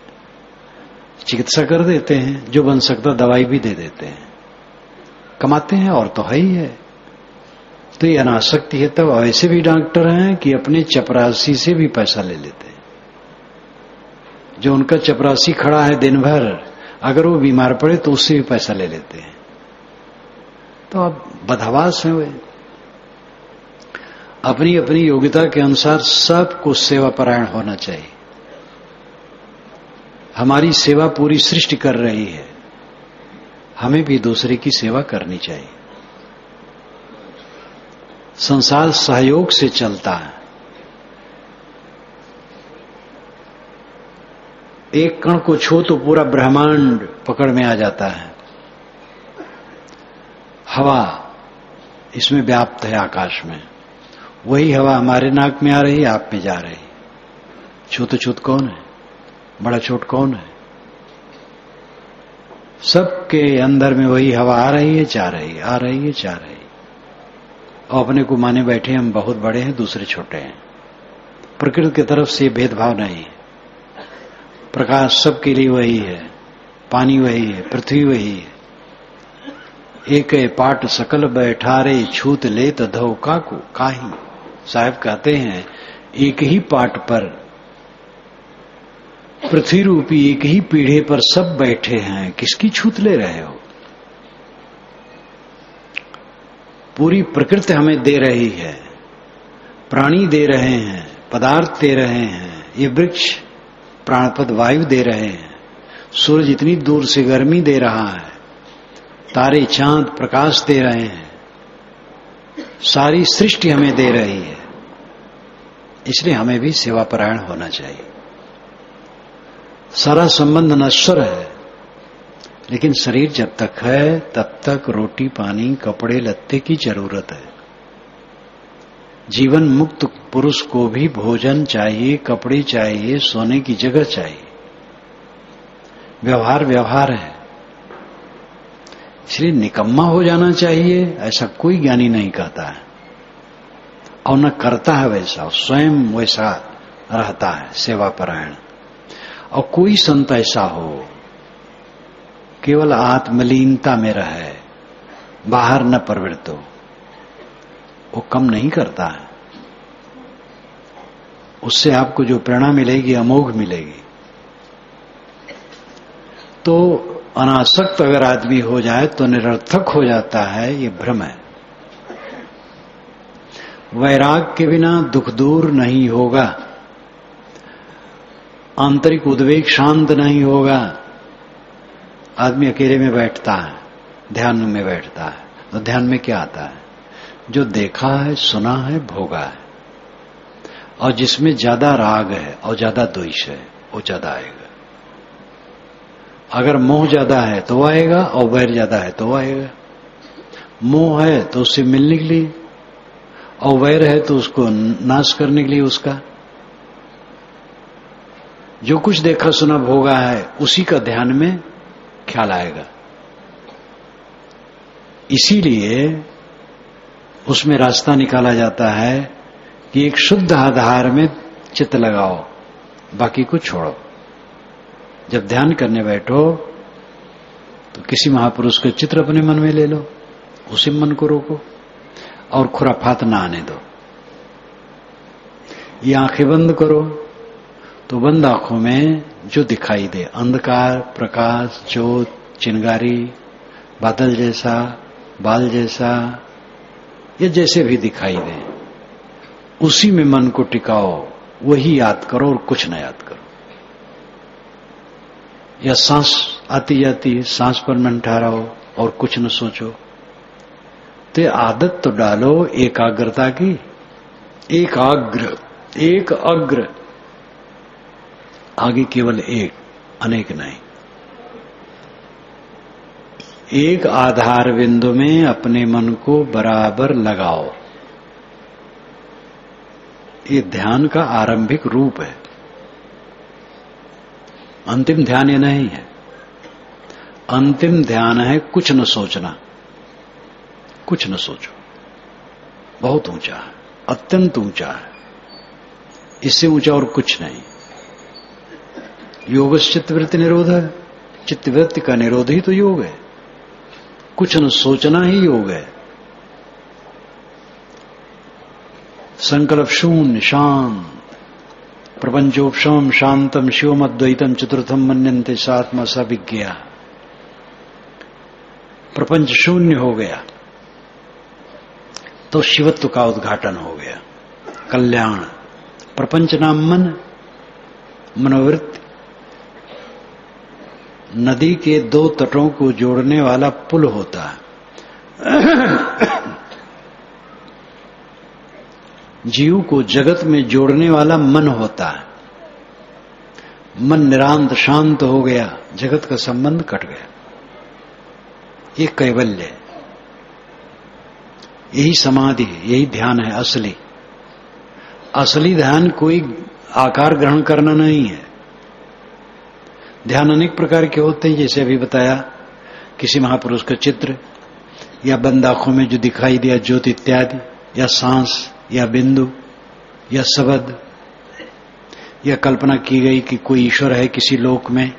चिकित्सा कर देते हैं, जो बन सकता दवाई भी दे देते हैं। कमाते हैं और तो है ही है। तो ये अनासक्ति है। तब ऐसे भी डॉक्टर हैं कि अपने चपरासी से भी पैसा ले लेते हैं। जो उनका चपरासी खड़ा है दिन भर, अगर वो बीमार पड़े तो उससे भी पैसा ले लेते हैं। तो आप बदहवास हैं वे। अपनी अपनी योग्यता के अनुसार सबको सेवा परायण होना चाहिए। हमारी सेवा पूरी सृष्टि कर रही है, हमें भी दूसरे की सेवा करनी चाहिए। संसार सहयोग से चलता है। एक कण को छू तो पूरा ब्रह्मांड पकड़ में आ जाता है। हवा इसमें व्याप्त है आकाश में, वही हवा हमारे नाक में आ रही है, आप में जा रही। छूत छूत कौन है? बड़ा छोट कौन है? सबके अंदर में वही हवा आ रही है, जा रही, आ रही है, जा रही। और अपने को माने बैठे हम बहुत बड़े हैं, दूसरे छोटे हैं। प्रकृति की तरफ से भेदभाव नहीं है। प्रकाश सबके लिए वही है, पानी वही है, पृथ्वी वही है। एक पाट सकल बैठारे छूत ले तधो काकू काही। साहब कहते हैं एक ही पाट पर, पृथ्वी रूपी एक ही पीढ़े पर सब बैठे हैं, किसकी छूत ले रहे हो? पूरी प्रकृति हमें दे रही है, प्राणी दे रहे हैं, पदार्थ दे रहे हैं, ये वृक्ष प्राणपद वायु दे रहे हैं, सूरज इतनी दूर से गर्मी दे रहा है, तारे चांद प्रकाश दे रहे हैं, सारी सृष्टि हमें दे रही है। इसलिए हमें भी सेवा परायण होना चाहिए। सारा संबंध नश्वर है, लेकिन शरीर जब तक है तब तक रोटी पानी कपड़े लत्ते की जरूरत है। जीवन मुक्त पुरुष को भी भोजन चाहिए, कपड़े चाहिए, सोने की जगह चाहिए। व्यवहार व्यवहार है, इसलिए निकम्मा हो जाना चाहिए ऐसा कोई ज्ञानी नहीं कहता है, और न करता है वैसा, स्वयं वैसा रहता है सेवा परायण। और कोई संत ऐसा हो केवल आत्मलीनता में रहे, बाहर न प्रवृत्त हो, वो कम नहीं करता है। उससे आपको जो प्रेरणा मिलेगी अमोघ मिलेगी। तो अनासक्त अगर आदमी हो जाए तो निरर्थक हो जाता है, ये भ्रम है। वैराग के बिना दुख दूर नहीं होगा, आंतरिक उद्वेग शांत नहीं होगा। आदमी अकेले में बैठता है, ध्यान में बैठता है, तो ध्यान में क्या आता है? जो देखा है, सुना है, भोगा है। और जिसमें ज्यादा राग है और ज्यादा द्वेष है, वो ज्यादा आएगा। अगर मोह ज्यादा है तो आएगा, और वैर ज्यादा है तो आएगा। मोह है तो उससे मिलने के लिए, और वैर है तो उसको नाश करने के लिए उसका। जो कुछ देखा सुना भोगा है उसी का ध्यान में ख्याल आएगा। इसीलिए उसमें रास्ता निकाला जाता है कि एक शुद्ध आधार में चित्त लगाओ, बाकी को छोड़ो। जब ध्यान करने बैठो तो किसी महापुरुष का चित्र अपने मन में ले लो, उसी मन को रोको और खुराफात ना आने दो। ये आंखें बंद करो तो बंद आंखों में जो दिखाई दे, अंधकार, प्रकाश, ज्योत, चिंगारी, बादल जैसा, बाल जैसा, ये जैसे भी दिखाई दे, उसी में मन को टिकाओ, वही याद करो और कुछ न याद करो। या सांस आती जाती, सांस पर मन ठहराओ और कुछ न सोचो। तो आदत तो डालो एकाग्रता की। एक अग्र, आगे केवल एक, अनेक नहीं। एक आधार बिंदु में अपने मन को बराबर लगाओ। ये ध्यान का आरंभिक रूप है, अंतिम ध्यान ये नहीं है। अंतिम ध्यान है कुछ न सोचना, कुछ न सोचो। बहुत ऊंचा है, अत्यंत ऊंचा है, इससे ऊंचा और कुछ नहीं। योग चित्तवृत्ति निरोध है, चित्तवृत्ति का निरोध ही तो योग है। कुछ न सोचना ही योग है। संकल्प शून्य शांत, प्रपंचोपशम शांतम शिवम अद्वैतम चतुर्थम मन्यन्ते सात्मा स विज्ञा। प्रपंच शून्य हो गया तो शिवत्व का उद्घाटन हो गया। कल्याण, प्रपंच नाम मन, मनोवृत्ति, नदी के दो तटों को जोड़ने वाला पुल होता है। जीव को जगत में जोड़ने वाला मन होता है। मन निरांत शांत हो गया, जगत का संबंध कट गया। ये कैवल्य, यही समाधि है, यही ध्यान है असली। असली ध्यान कोई आकार ग्रहण करना नहीं है। ध्यान अनेक प्रकार के होते हैं, जैसे अभी बताया, किसी महापुरुष का चित्र, या बंद आंखों में जो दिखाई दिया ज्योति इत्यादि, या सांस, या बिंदु, या शब्द, या कल्पना की गई कि कोई ईश्वर है किसी लोक में,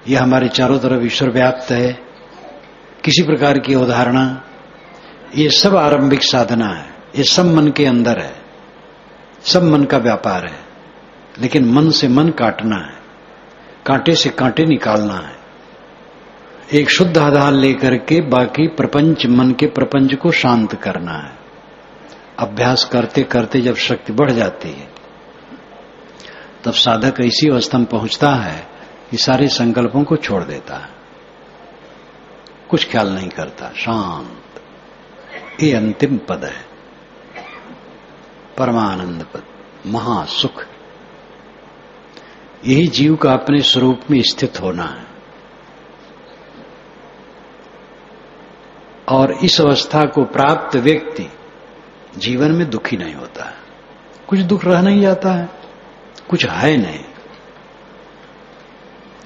या हमारे चारों तरफ ईश्वर व्याप्त है, किसी प्रकार की उदाहरणा, ये सब आरंभिक साधना है। ये सब मन के अंदर है, सब मन का व्यापार है। लेकिन मन से मन काटना है, कांटे से कांटे निकालना है। एक शुद्ध आधार लेकर के बाकी प्रपंच, मन के प्रपंच को शांत करना है। अभ्यास करते करते जब शक्ति बढ़ जाती है, तब साधक ऐसी अवस्था में पहुंचता है कि सारे संकल्पों को छोड़ देता है, कुछ ख्याल नहीं करता, शांत। ये अंतिम पद है, परमानंद पद, महासुख। यही जीव का अपने स्वरूप में स्थित होना है। और इस अवस्था को प्राप्त व्यक्ति जीवन में दुखी नहीं होता है। कुछ दुख रह नहीं जाता है, कुछ है नहीं,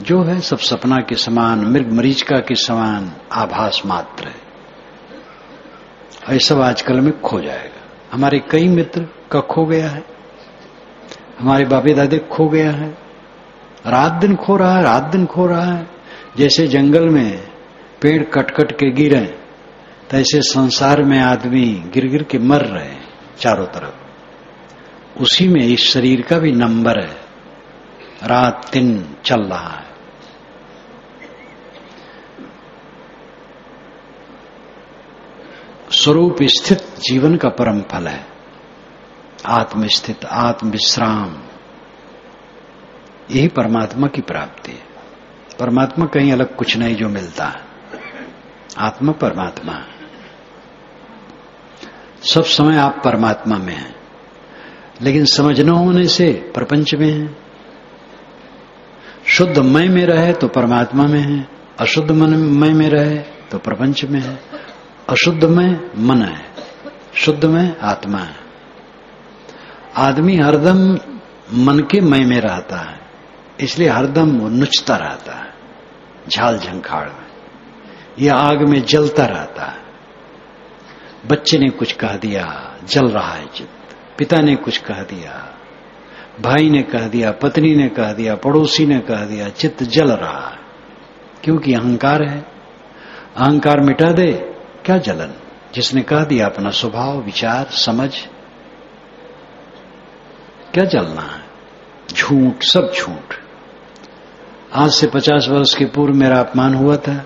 जो है सब सपना के समान, मृग मरीचिका के समान आभास मात्र है। ये सब आजकल में खो जाएगा। हमारे कई मित्र का खो गया है, हमारे बाबे दादे खो गया है, रात दिन खो रहा है, रात दिन खो रहा है। जैसे जंगल में पेड़ कट कट के गिरे, तैसे संसार में आदमी गिर गिर के मर रहे हैं चारों तरफ। उसी में इस शरीर का भी नंबर है, रात दिन चल रहा है। स्वरूप स्थित जीवन का परम फल है, आत्मस्थित, आत्म विश्राम। यही परमात्मा की प्राप्ति है। परमात्मा कहीं अलग कुछ नहीं जो मिलता है, आत्मा परमात्मा है। सब समय आप परमात्मा में हैं, लेकिन समझ न होने से प्रपंच में है। शुद्ध मय में रहे तो परमात्मा में है, अशुद्ध मय में रहे तो प्रपंच में है। अशुद्ध में मन है, शुद्ध में आत्मा है। आदमी हरदम मन के मय में रहता है, इसलिए हरदम वो नुचता रहता है झाल झंखाड़ में, या आग में जलता रहता है। बच्चे ने कुछ कह दिया, जल रहा है चित्त। पिता ने कुछ कह दिया, भाई ने कह दिया, पत्नी ने कह दिया, पड़ोसी ने कह दिया, चित्त जल रहा है। क्योंकि अहंकार है। अहंकार मिटा दे, क्या जलन। जिसने कह दिया अपना स्वभाव, विचार, समझ, क्या जलना है। झूठ, सब झूठ। आज से 50 वर्ष के पूर्व मेरा अपमान हुआ था,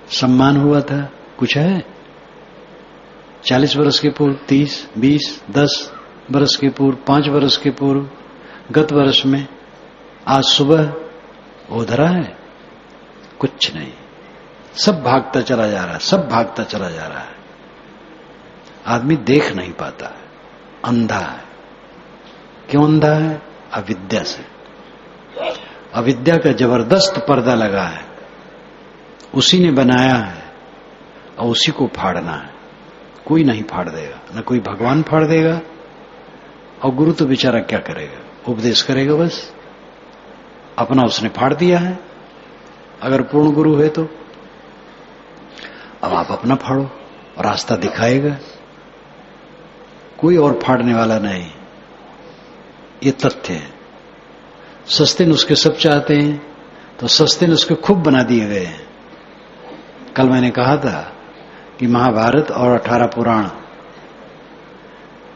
सम्मान हुआ था, कुछ है? 40 वर्ष के पूर्व, 30, 20, 10 वर्ष के पूर्व, 5 वर्ष के पूर्व, गत वर्ष में, आज सुबह उधरा है? कुछ नहीं। सब भागता चला जा रहा है, सब भागता चला जा रहा है। आदमी देख नहीं पाता है, अंधा है। क्यों अंधा है? अविद्या से। अविद्या का जबरदस्त पर्दा लगा है, उसी ने बनाया है और उसी को फाड़ना है। कोई नहीं फाड़ देगा, न कोई भगवान फाड़ देगा, और गुरु तो बेचारा क्या करेगा, उपदेश करेगा बस। अपना उसने फाड़ दिया है, अगर पूर्ण गुरु है तो। अब आप अपना फाड़ो, रास्ता दिखाएगा, कोई और फाड़ने वाला नहीं। ये तथ्य है। सस्ते नुस्खे सब चाहते हैं, तो सस्ते नुस्खे खूब बना दिए गए हैं। कल मैंने कहा था कि महाभारत और 18 पुराण,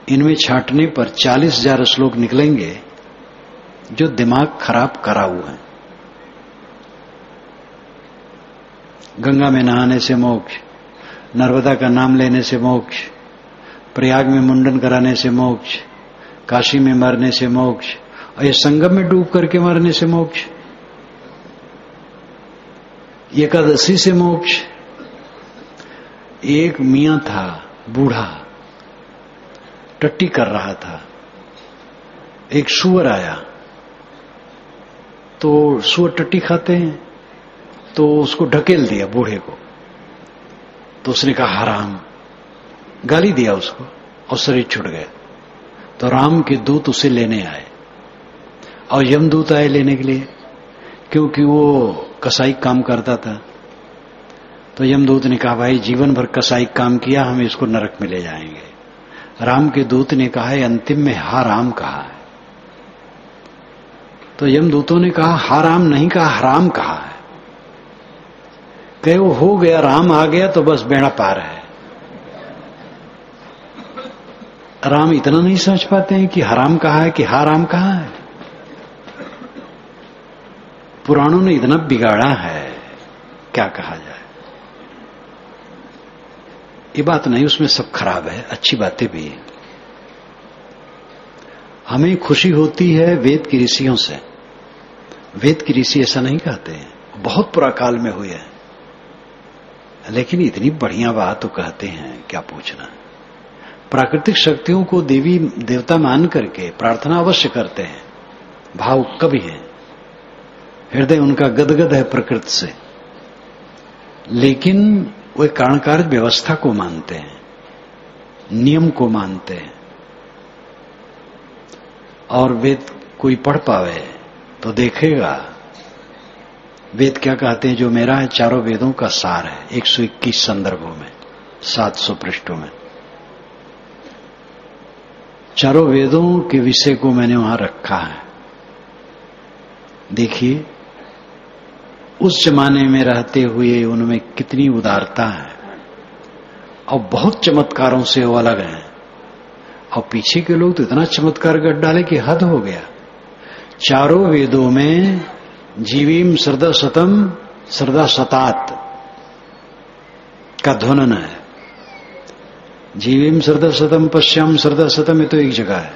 इनमें छांटने पर 40,000 श्लोक निकलेंगे जो दिमाग खराब कराऊ है। गंगा में नहाने से मोक्ष, नर्मदा का नाम लेने से मोक्ष, प्रयाग में मुंडन कराने से मोक्ष, काशी में मरने से मोक्ष, और ये संगम में डूब करके मरने से मोक्ष, एकादशी से मोक्ष। एक मियां था बूढ़ा, टट्टी कर रहा था, एक सूअर आया, तो सूअर टट्टी खाते हैं, तो उसको ढकेल दिया बूढ़े को, तो उसने कहा हराम, गाली दिया उसको और शरीर छूट गया। तो राम के दूत उसे लेने आए, और यमदूत आए लेने के लिए, क्योंकि वो कसाई काम करता था। तो यमदूत ने कहा भाई जीवन भर कसाई काम किया, हम इसको नरक में ले जाएंगे। राम के दूत ने कहा है अंतिम में हा राम कहा है। तो यमदूतों ने कहा हा राम नहीं कहा, हराम कहा है। कहे वो हो गया, राम आ गया तो बस बेड़ा पार है। राम इतना नहीं समझ पाते हैं कि हराम कहा है कि हा राम कहा है। पुराणों ने इतना बिगाड़ा है, क्या कहा जाए। ये बात नहीं, उसमें सब खराब है, अच्छी बातें भी है। हमें खुशी होती है वेद की ऋषियों से। वेद की ऋषि ऐसा नहीं कहते हैं, बहुत पुराकाल में हुए हैं, लेकिन इतनी बढ़िया बात तो कहते हैं, क्या पूछना। प्राकृतिक शक्तियों को देवी देवता मान करके प्रार्थना अवश्य करते हैं, भाव कभी है, हृदय उनका गदगद है प्रकृति से, लेकिन वे कारणकार्य व्यवस्था को मानते हैं, नियम को मानते हैं। और वेद कोई पढ़ पावे तो देखेगा वेद क्या कहते हैं। जो मेरा है चारों वेदों का सार है, 121 संदर्भों में, 700 पृष्ठों में, चारों वेदों के विषय को मैंने वहां रखा है। देखिए उस जमाने में रहते हुए उनमें कितनी उदारता है, और बहुत चमत्कारों से वो अलग हैं। और पीछे के लोग तो इतना चमत्कार गढ़ डाले कि हद हो गया। चारों वेदों में जीवीम श्रद्धा शतम श्रद्धा शतात का ध्वनन है। जीवीम श्रद्धा शतम पश्याम श्रद्धा शतम, ये तो एक जगह है।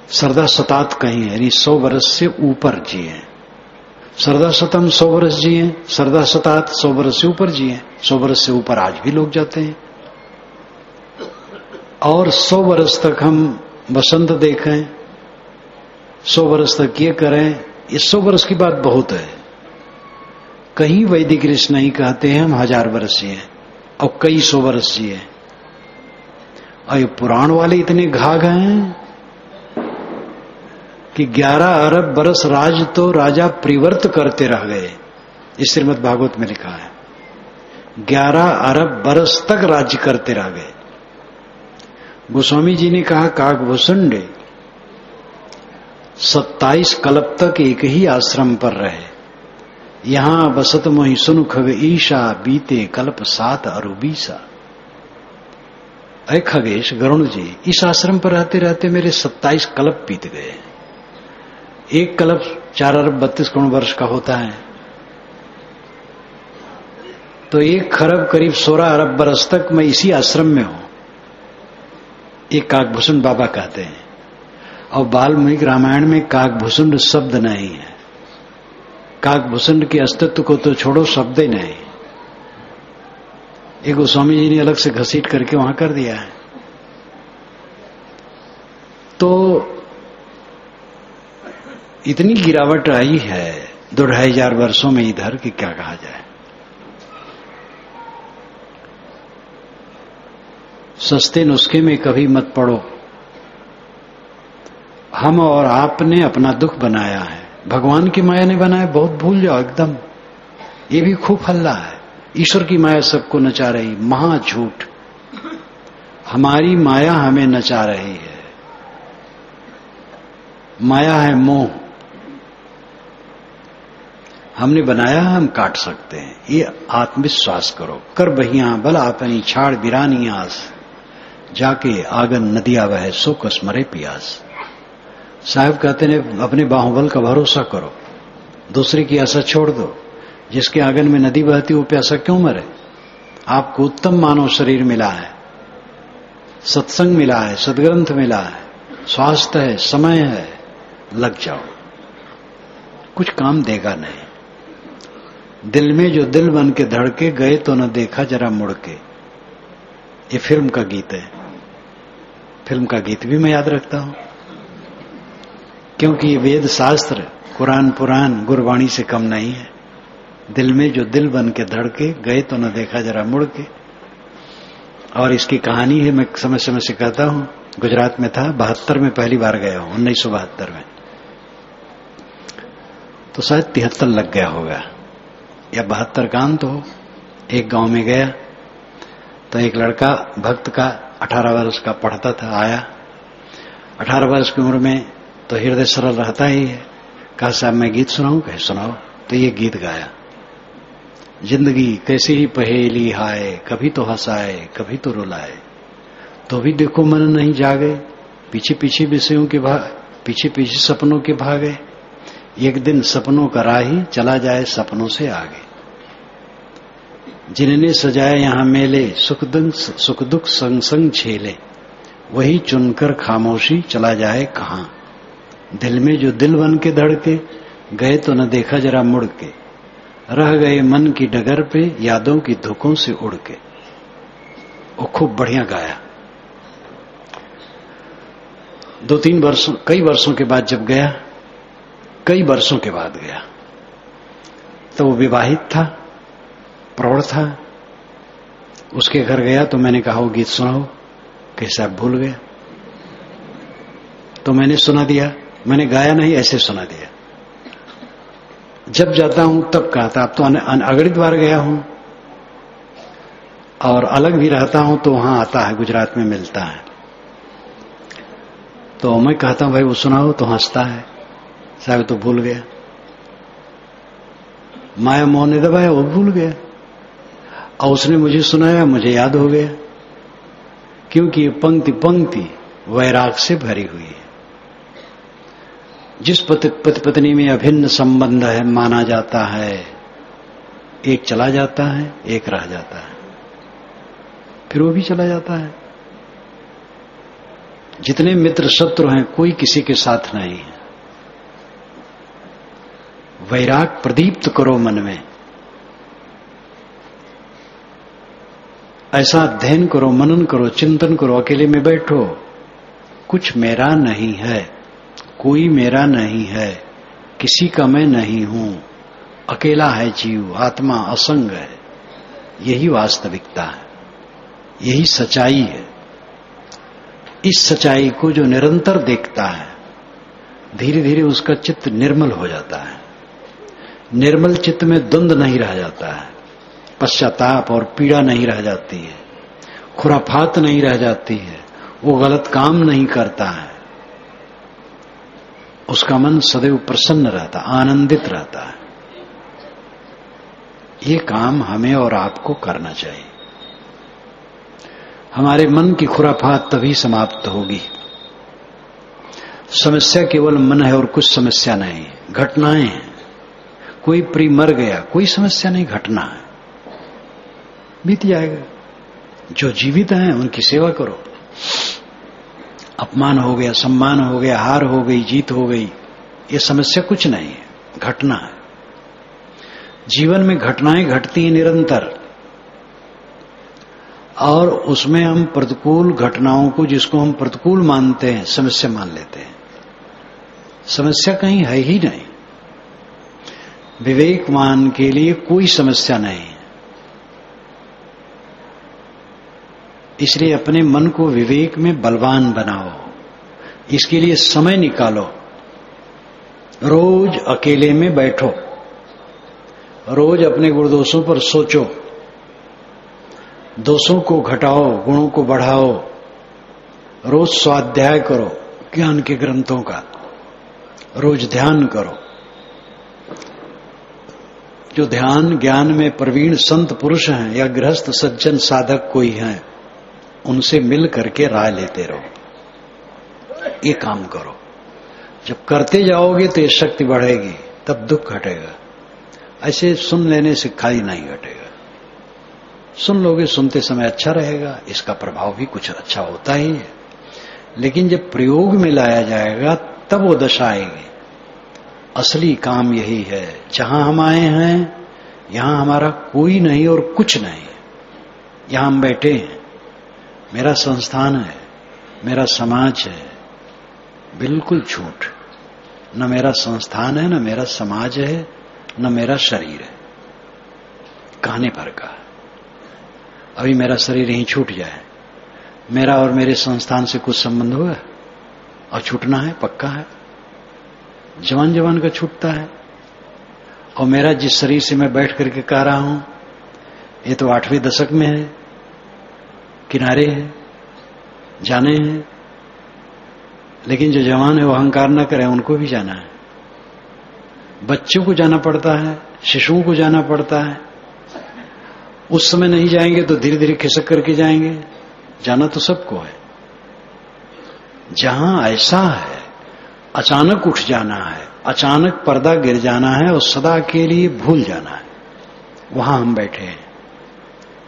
श्रद्धा शतात कहीं है, यानी 100 वर्ष से ऊपर जिए। श्रद्धा शतम 100 वर्ष जिए, श्रद्धा शतात 100 वर्ष से ऊपर जिए। 100 वर्ष से ऊपर आज भी लोग जाते हैं। और 100 वर्ष तक हम बसंत देखें, 100 वर्ष तक ये करें, ये 100 वर्ष की बात बहुत है। कहीं वैदिक ऋषि नहीं कहते हैं हम 1000 वर्ष जिए और कई 100 वर्ष जिए। और ये पुराण वाले इतने घाघ हैं कि 11 अरब बरस राज तो राजा परिवर्त करते रह गए। इस श्रीमद् भागवत में लिखा है 11 अरब बरस तक राज्य करते रह गए। गोस्वामी जी ने कहा काकभूषुंड 27 कल्प तक एक ही आश्रम पर रहे, यहां बसत मोहि सुनु खग ईशा, बीते कल्प 7 अरुबीसा। अरे खगेश गरुण जी, इस आश्रम पर रहते रहते मेरे 27 कल्प बीत गए। एक कल्प 4 अरब 32 करोड़ वर्ष का होता है, तो 1 खरब करीब 16 अरब बरस तक मैं इसी आश्रम में हूं। एक काकभूषण बाबा कहते हैं। और वाल्मीकि रामायण में काकभूषण शब्द नहीं है। काकभूषण के अस्तित्व को तो छोड़ो, शब्द ही नहीं। एक गोस्वामी जी ने अलग से घसीट करके वहां कर दिया है। तो इतनी गिरावट आई है 2-2,500 वर्षों में इधर कि क्या कहा जाए। सस्ते नुस्खे में कभी मत पड़ो। हम और आपने अपना दुख बनाया है, भगवान की माया ने बनाया, बहुत भूल जाओ एकदम। ये भी खूब हल्ला है, ईश्वर की माया सबको नचा रही, महा झूठ। हमारी माया हमें नचा रही है। माया है मोह। हमने बनाया, हम काट सकते हैं। ये आत्मविश्वास करो। कर बहिया बल आपनी छाड़ बिरानी आस, जाके आगन नदिया वह सो कसमरे पियास। साहब कहते ने अपने बाहुबल का भरोसा करो, दूसरे की आशा छोड़ दो। जिसके आंगन में नदी बहती वो प्यासा क्यों मरे? आपको उत्तम मानव शरीर मिला है, सत्संग मिला है, सदग्रंथ मिला है, स्वास्थ्य है, समय है, लग जाओ। कुछ काम देगा नहीं। दिल में जो दिल बन के धड़के, गए तो न देखा जरा मुड़ के। ये फिल्म का गीत है। फिल्म का गीत भी मैं याद रखता हूं, क्योंकि ये वेद शास्त्र, कुरान पुराण, गुरबाणी से कम नहीं है। दिल में जो दिल बन के धड़के, गए तो न देखा जरा मुड़ के। और इसकी कहानी है, मैं समय समय से कहता हूं। गुजरात में था, 72 में पहली बार गया हूं, 1972 में। तो शायद 73 लग गया होगा या 72 का अंत हो। एक गांव में गया तो एक लड़का भक्त का 18 वर्ष का पढ़ता था, आया। 18 वर्ष की उम्र में तो हृदय सरल रहता ही है। कहा साहब मैं गीत सुनाऊं? कहे सुनाओ। तो ये गीत गाया। जिंदगी कैसी ही पहेली हाय, कभी तो हंसाए कभी तो रुलाए, तो भी देखो मन नहीं जागे, पीछे पीछे विषयों के पीछे पीछे सपनों के भागे। एक दिन सपनों का राही चला जाए सपनों से आगे। जिन्हें सजाए यहाँ मेले, सुख दुख संग संग झेले, वही चुनकर खामोशी चला जाए कहां। दिल में जो दिल बन के धड़के, गए तो न देखा जरा मुड़ के, रह गए मन की डगर पे यादों की धुकों से उड़ के। वो खूब बढ़िया गाया। 2-3 वर्षों, कई वर्षों के बाद जब गया, कई वर्षों के बाद गया, तो वो विवाहित था, प्रौढ़ था। उसके घर गया तो मैंने कहा वो गीत सुनाओ। कैसा भूल गया। तो मैंने सुना दिया। मैंने गाया नहीं, ऐसे सुना दिया। जब जाता हूं तब कहता, अब तो अगणित बार गया हूं और अलग भी रहता हूं तो वहां आता है, गुजरात में मिलता है। तो मैं कहता हूं भाई वो सुनाओ, तो हंसता है, साहब तो भूल गया। माया मोह ने दबाया, वो भूल गया। और उसने मुझे सुनाया, मुझे याद हो गया, क्योंकि ये पंक्ति पंक्ति वैराग से भरी हुई है। जिस पति पत्नी में अभिन्न संबंध है माना जाता है, एक चला जाता है, एक रह जाता है, फिर वो भी चला जाता है। जितने मित्र शत्रु हैं, कोई किसी के साथ नहीं है। वैराग प्रदीप्त करो मन में, ऐसा अध्ययन करो, मनन करो, चिंतन करो, अकेले में बैठो। कुछ मेरा नहीं है, कोई मेरा नहीं है, किसी का मैं नहीं हूं, अकेला है जीव, आत्मा असंग है। यही वास्तविकता है, यही सच्चाई है। इस सच्चाई को जो निरंतर देखता है, धीरे धीरे उसका चित्त निर्मल हो जाता है। निर्मल चित्त में द्वंद्व नहीं रह जाता है, पश्चाताप और पीड़ा नहीं रह जाती है, खुराफात नहीं रह जाती है, वो गलत काम नहीं करता है। उसका मन सदैव प्रसन्न रहता, आनंदित रहता है। ये काम हमें और आपको करना चाहिए। हमारे मन की खुराफात तभी समाप्त होगी। समस्या केवल मन है और कुछ समस्या नहीं, घटनाएं हैं। कोई प्रिय मर गया, कोई समस्या नहीं, घटना है, बीत जाएगा। जो जीवित हैं उनकी सेवा करो। अपमान हो गया, सम्मान हो गया, हार हो गई, जीत हो गई, ये समस्या कुछ नहीं है, घटना है। जीवन में घटनाएं घटती हैं निरंतर, और उसमें हम प्रतिकूल घटनाओं को, जिसको हम प्रतिकूल मानते हैं, समस्या मान लेते हैं। समस्या कहीं है ही नहीं। विवेकवान के लिए कोई समस्या नहीं है। इसलिए अपने मन को विवेक में बलवान बनाओ। इसके लिए समय निकालो। रोज अकेले में बैठो, रोज अपने गुण दोषों पर सोचो, दोषों को घटाओ, गुणों को बढ़ाओ। रोज स्वाध्याय करो ज्ञान के ग्रंथों का, रोज ध्यान करो। जो ध्यान ज्ञान में प्रवीण संत पुरुष हैं या गृहस्थ सज्जन साधक कोई हैं, उनसे मिल करके राय लेते रहो, ये काम करो। जब करते जाओगे तो ये शक्ति बढ़ेगी, तब दुख घटेगा। ऐसे सुन लेने से खाली नहीं घटेगा। सुन लोगे, सुनते समय अच्छा रहेगा, इसका प्रभाव भी कुछ अच्छा होता ही है, लेकिन जब प्रयोग में लाया जाएगा तब वो दशा आएगी। असली काम यही है। जहां हम आए हैं यहां हमारा कोई नहीं और कुछ नहीं है। यहां हम बैठे हैं, मेरा संस्थान है, मेरा समाज है, बिल्कुल झूठ। न मेरा संस्थान है, न मेरा समाज है, न मेरा शरीर है, कहने पर का। अभी मेरा शरीर यहीं छूट जाए, मेरा और मेरे संस्थान से कुछ संबंध होगा? और छूटना है, पक्का है, जवान जवान का छूटता है। और मेरा जिस शरीर से मैं बैठ करके कह रहा हूं, ये तो 8वें दशक में है, किनारे है, जाने हैं। लेकिन जो जवान है वो अहंकार न करे, उनको भी जाना है। बच्चों को जाना पड़ता है, शिशुओं को जाना पड़ता है। उस समय नहीं जाएंगे तो धीरे धीरे खिसक करके जाएंगे। जाना तो सबको है। जहां ऐसा है, अचानक उठ जाना है, अचानक पर्दा गिर जाना है और सदा के लिए भूल जाना है, वहां हम बैठे हैं।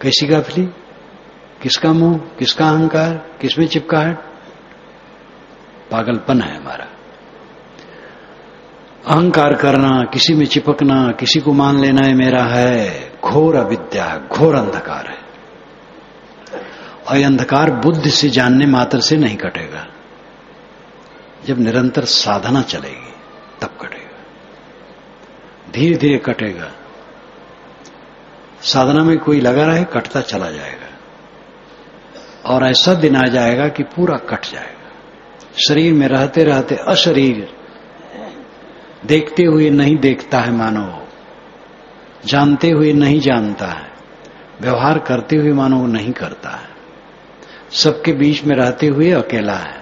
कैसी गाफिली, किसका मुंह, किसका अहंकार, किसमें चिपकाहट? पागलपन है हमारा। अहंकार करना, किसी में चिपकना, किसी को मान लेना है मेरा है, घोर अविद्या, घोर अंधकार है। और यह अंधकार बुद्धि से जानने मात्र से नहीं कटेगा, जब निरंतर साधना चलेगी तब कटेगा, धीरे धीरे कटेगा। साधना में कोई लगा रहे, कटता चला जाएगा, और ऐसा दिन आ जाएगा कि पूरा कट जाएगा। शरीर में रहते रहते अशरीर, देखते हुए नहीं देखता है मानव, जानते हुए नहीं जानता है, व्यवहार करते हुए मानव नहीं करता है, सबके बीच में रहते हुए अकेला है।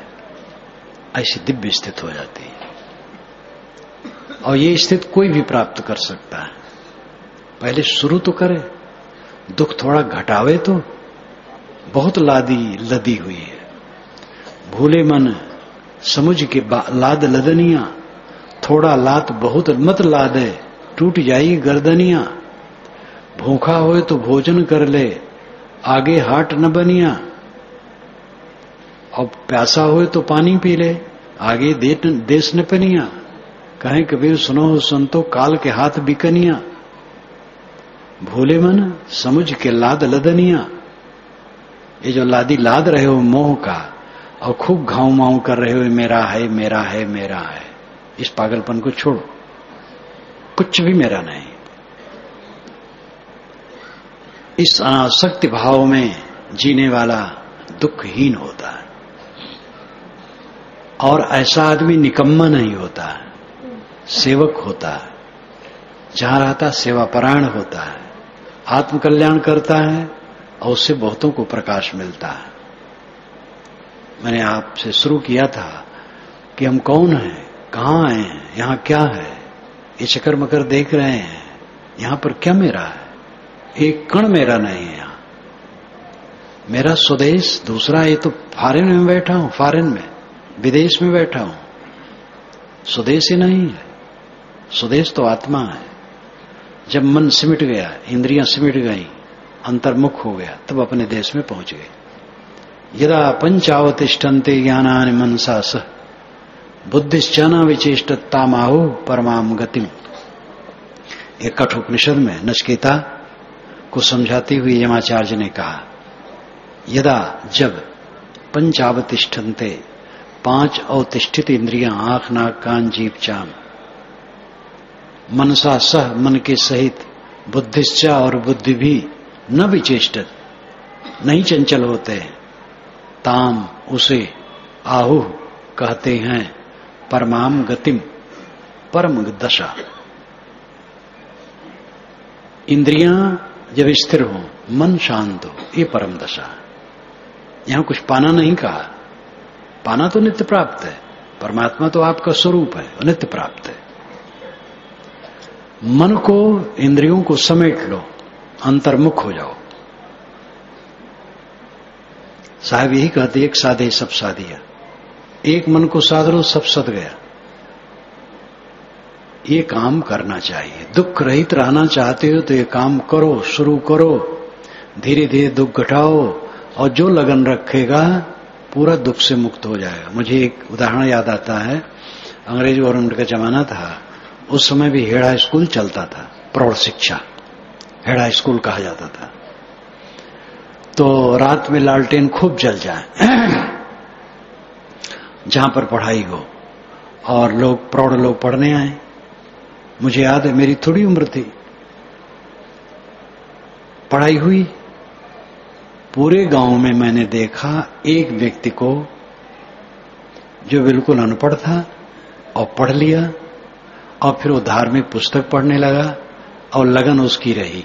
ऐसी दिव्य स्थिति हो जाती है। और ये स्थिति कोई भी प्राप्त कर सकता है। पहले शुरू तो करे, दुख थोड़ा घटावे तो। बहुत लदी हुई है, भूले मन समुझ के लाद लदनिया, थोड़ा लात बहुत मत लादे, टूट जाई गर्दनिया। भूखा होए तो भोजन कर ले, आगे हाट न बनिया। और प्यासा होए तो पानी पी ले, आगे देश न पनिया। कहें कबीर सुनो संतो, काल के हाथ बिकनिया। भूले मन समुझ के लाद लदनिया। ये जो लाद रहे हो मोह का, और खूब घाव माऊ कर रहे हो मेरा है मेरा है मेरा है, इस पागलपन को छोड़ो। कुछ भी मेरा नहीं। इस अनासक्ति भाव में जीने वाला दुखहीन होता है। और ऐसा आदमी निकम्मा नहीं होता है, सेवक होता है। जहां रहता सेवापरायण होता है, आत्मकल्याण करता है, और उससे बहुतों को प्रकाश मिलता है। मैंने आपसे शुरू किया था कि हम कौन हैं, कहां आए हैं, यहां क्या है। ये चक्कर मकर देख रहे हैं, यहां पर क्या मेरा है? एक कण मेरा नहीं है। यहां मेरा स्वदेश दूसरा। ये तो फॉरेन में बैठा हूं, फॉरेन में, विदेश में बैठा हूं। स्वदेश ही नहीं है, स्वदेश तो आत्मा है। जब मन सिमट गया, इंद्रियां सिमट गई, अंतर्मुख हो गया, तब अपने देश में पहुंच गए। यदा पंचावतिष्ठन्ते ज्ञानानि मनसा सह बुद्धिश्चन विचेष्टता माहु परमाम गतिम। एक कठोपनिषद में नचिकेता को समझाते हुए यमाचार्य ने कहा, यदा जब पंचावतिष्ठन्ते, 5 अवतिष्ठित इंद्रियां, आंख नाक कान जीभ चाम, मनसा सह, मन के सहित, बुद्धिश्चा, और बुद्धि भी, न विचेष्टत, नहीं चंचल होते, ताम, उसे, आहु कहते हैं, परमाम गतिम, परम दशा। इंद्रियां जब स्थिर हो, मन शांत हो, ये परम दशा। यहां कुछ पाना नहीं कहा, पाना तो नित्य प्राप्त है। परमात्मा तो आपका स्वरूप है, नित्य प्राप्त है। मन को, इंद्रियों को समेट लो, अंतर्मुख हो जाओ। साहब यही कहते, एक साधे सब साधिया। एक मन को साध लो, सब सद गया। ये काम करना चाहिए। दुख रहित रहना चाहते हो तो ये काम करो, शुरू करो, धीरे धीरे दुख घटाओ, और जो लगन रखेगा पूरा दुख से मुक्त हो जाएगा। मुझे एक उदाहरण याद आता है, अंग्रेज गवर्नमेंट का जमाना था, उस समय भी हेड़ा स्कूल चलता था, प्रौढ़ शिक्षा हेड़ा स्कूल कहा जाता था। तो रात में लालटेन खूब जल जाए जहां पर पढ़ाई हो, और लोग प्रौढ़ लोग पढ़ने आए। मुझे याद है, मेरी थोड़ी उम्र थी, पढ़ाई हुई। पूरे गांव में मैंने देखा एक व्यक्ति को जो बिल्कुल अनपढ़ था और पढ़ लिया, और फिर वो धार्मिक पुस्तक पढ़ने लगा और लगन उसकी रही।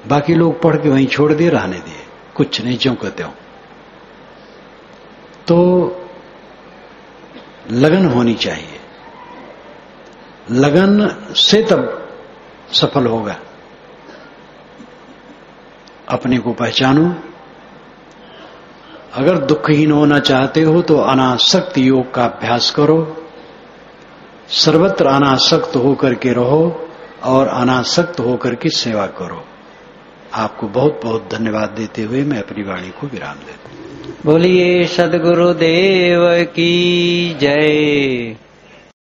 बाकी लोग पढ़ के वहीं छोड़ दिए, रहने दिए, कुछ नहीं, ज्यों कहते हो। तो लगन होनी चाहिए, लगन से तब सफल होगा। अपने को पहचानो। अगर दुखहीन होना चाहते हो तो अनासक्त योग का अभ्यास करो, सर्वत्र अनासक्त होकर के रहो और अनासक्त होकर के सेवा करो। आपको बहुत बहुत धन्यवाद देते हुए मैं अपनी वाणी को विराम देता हूं। बोलिए सद्गुरुदेव की जय।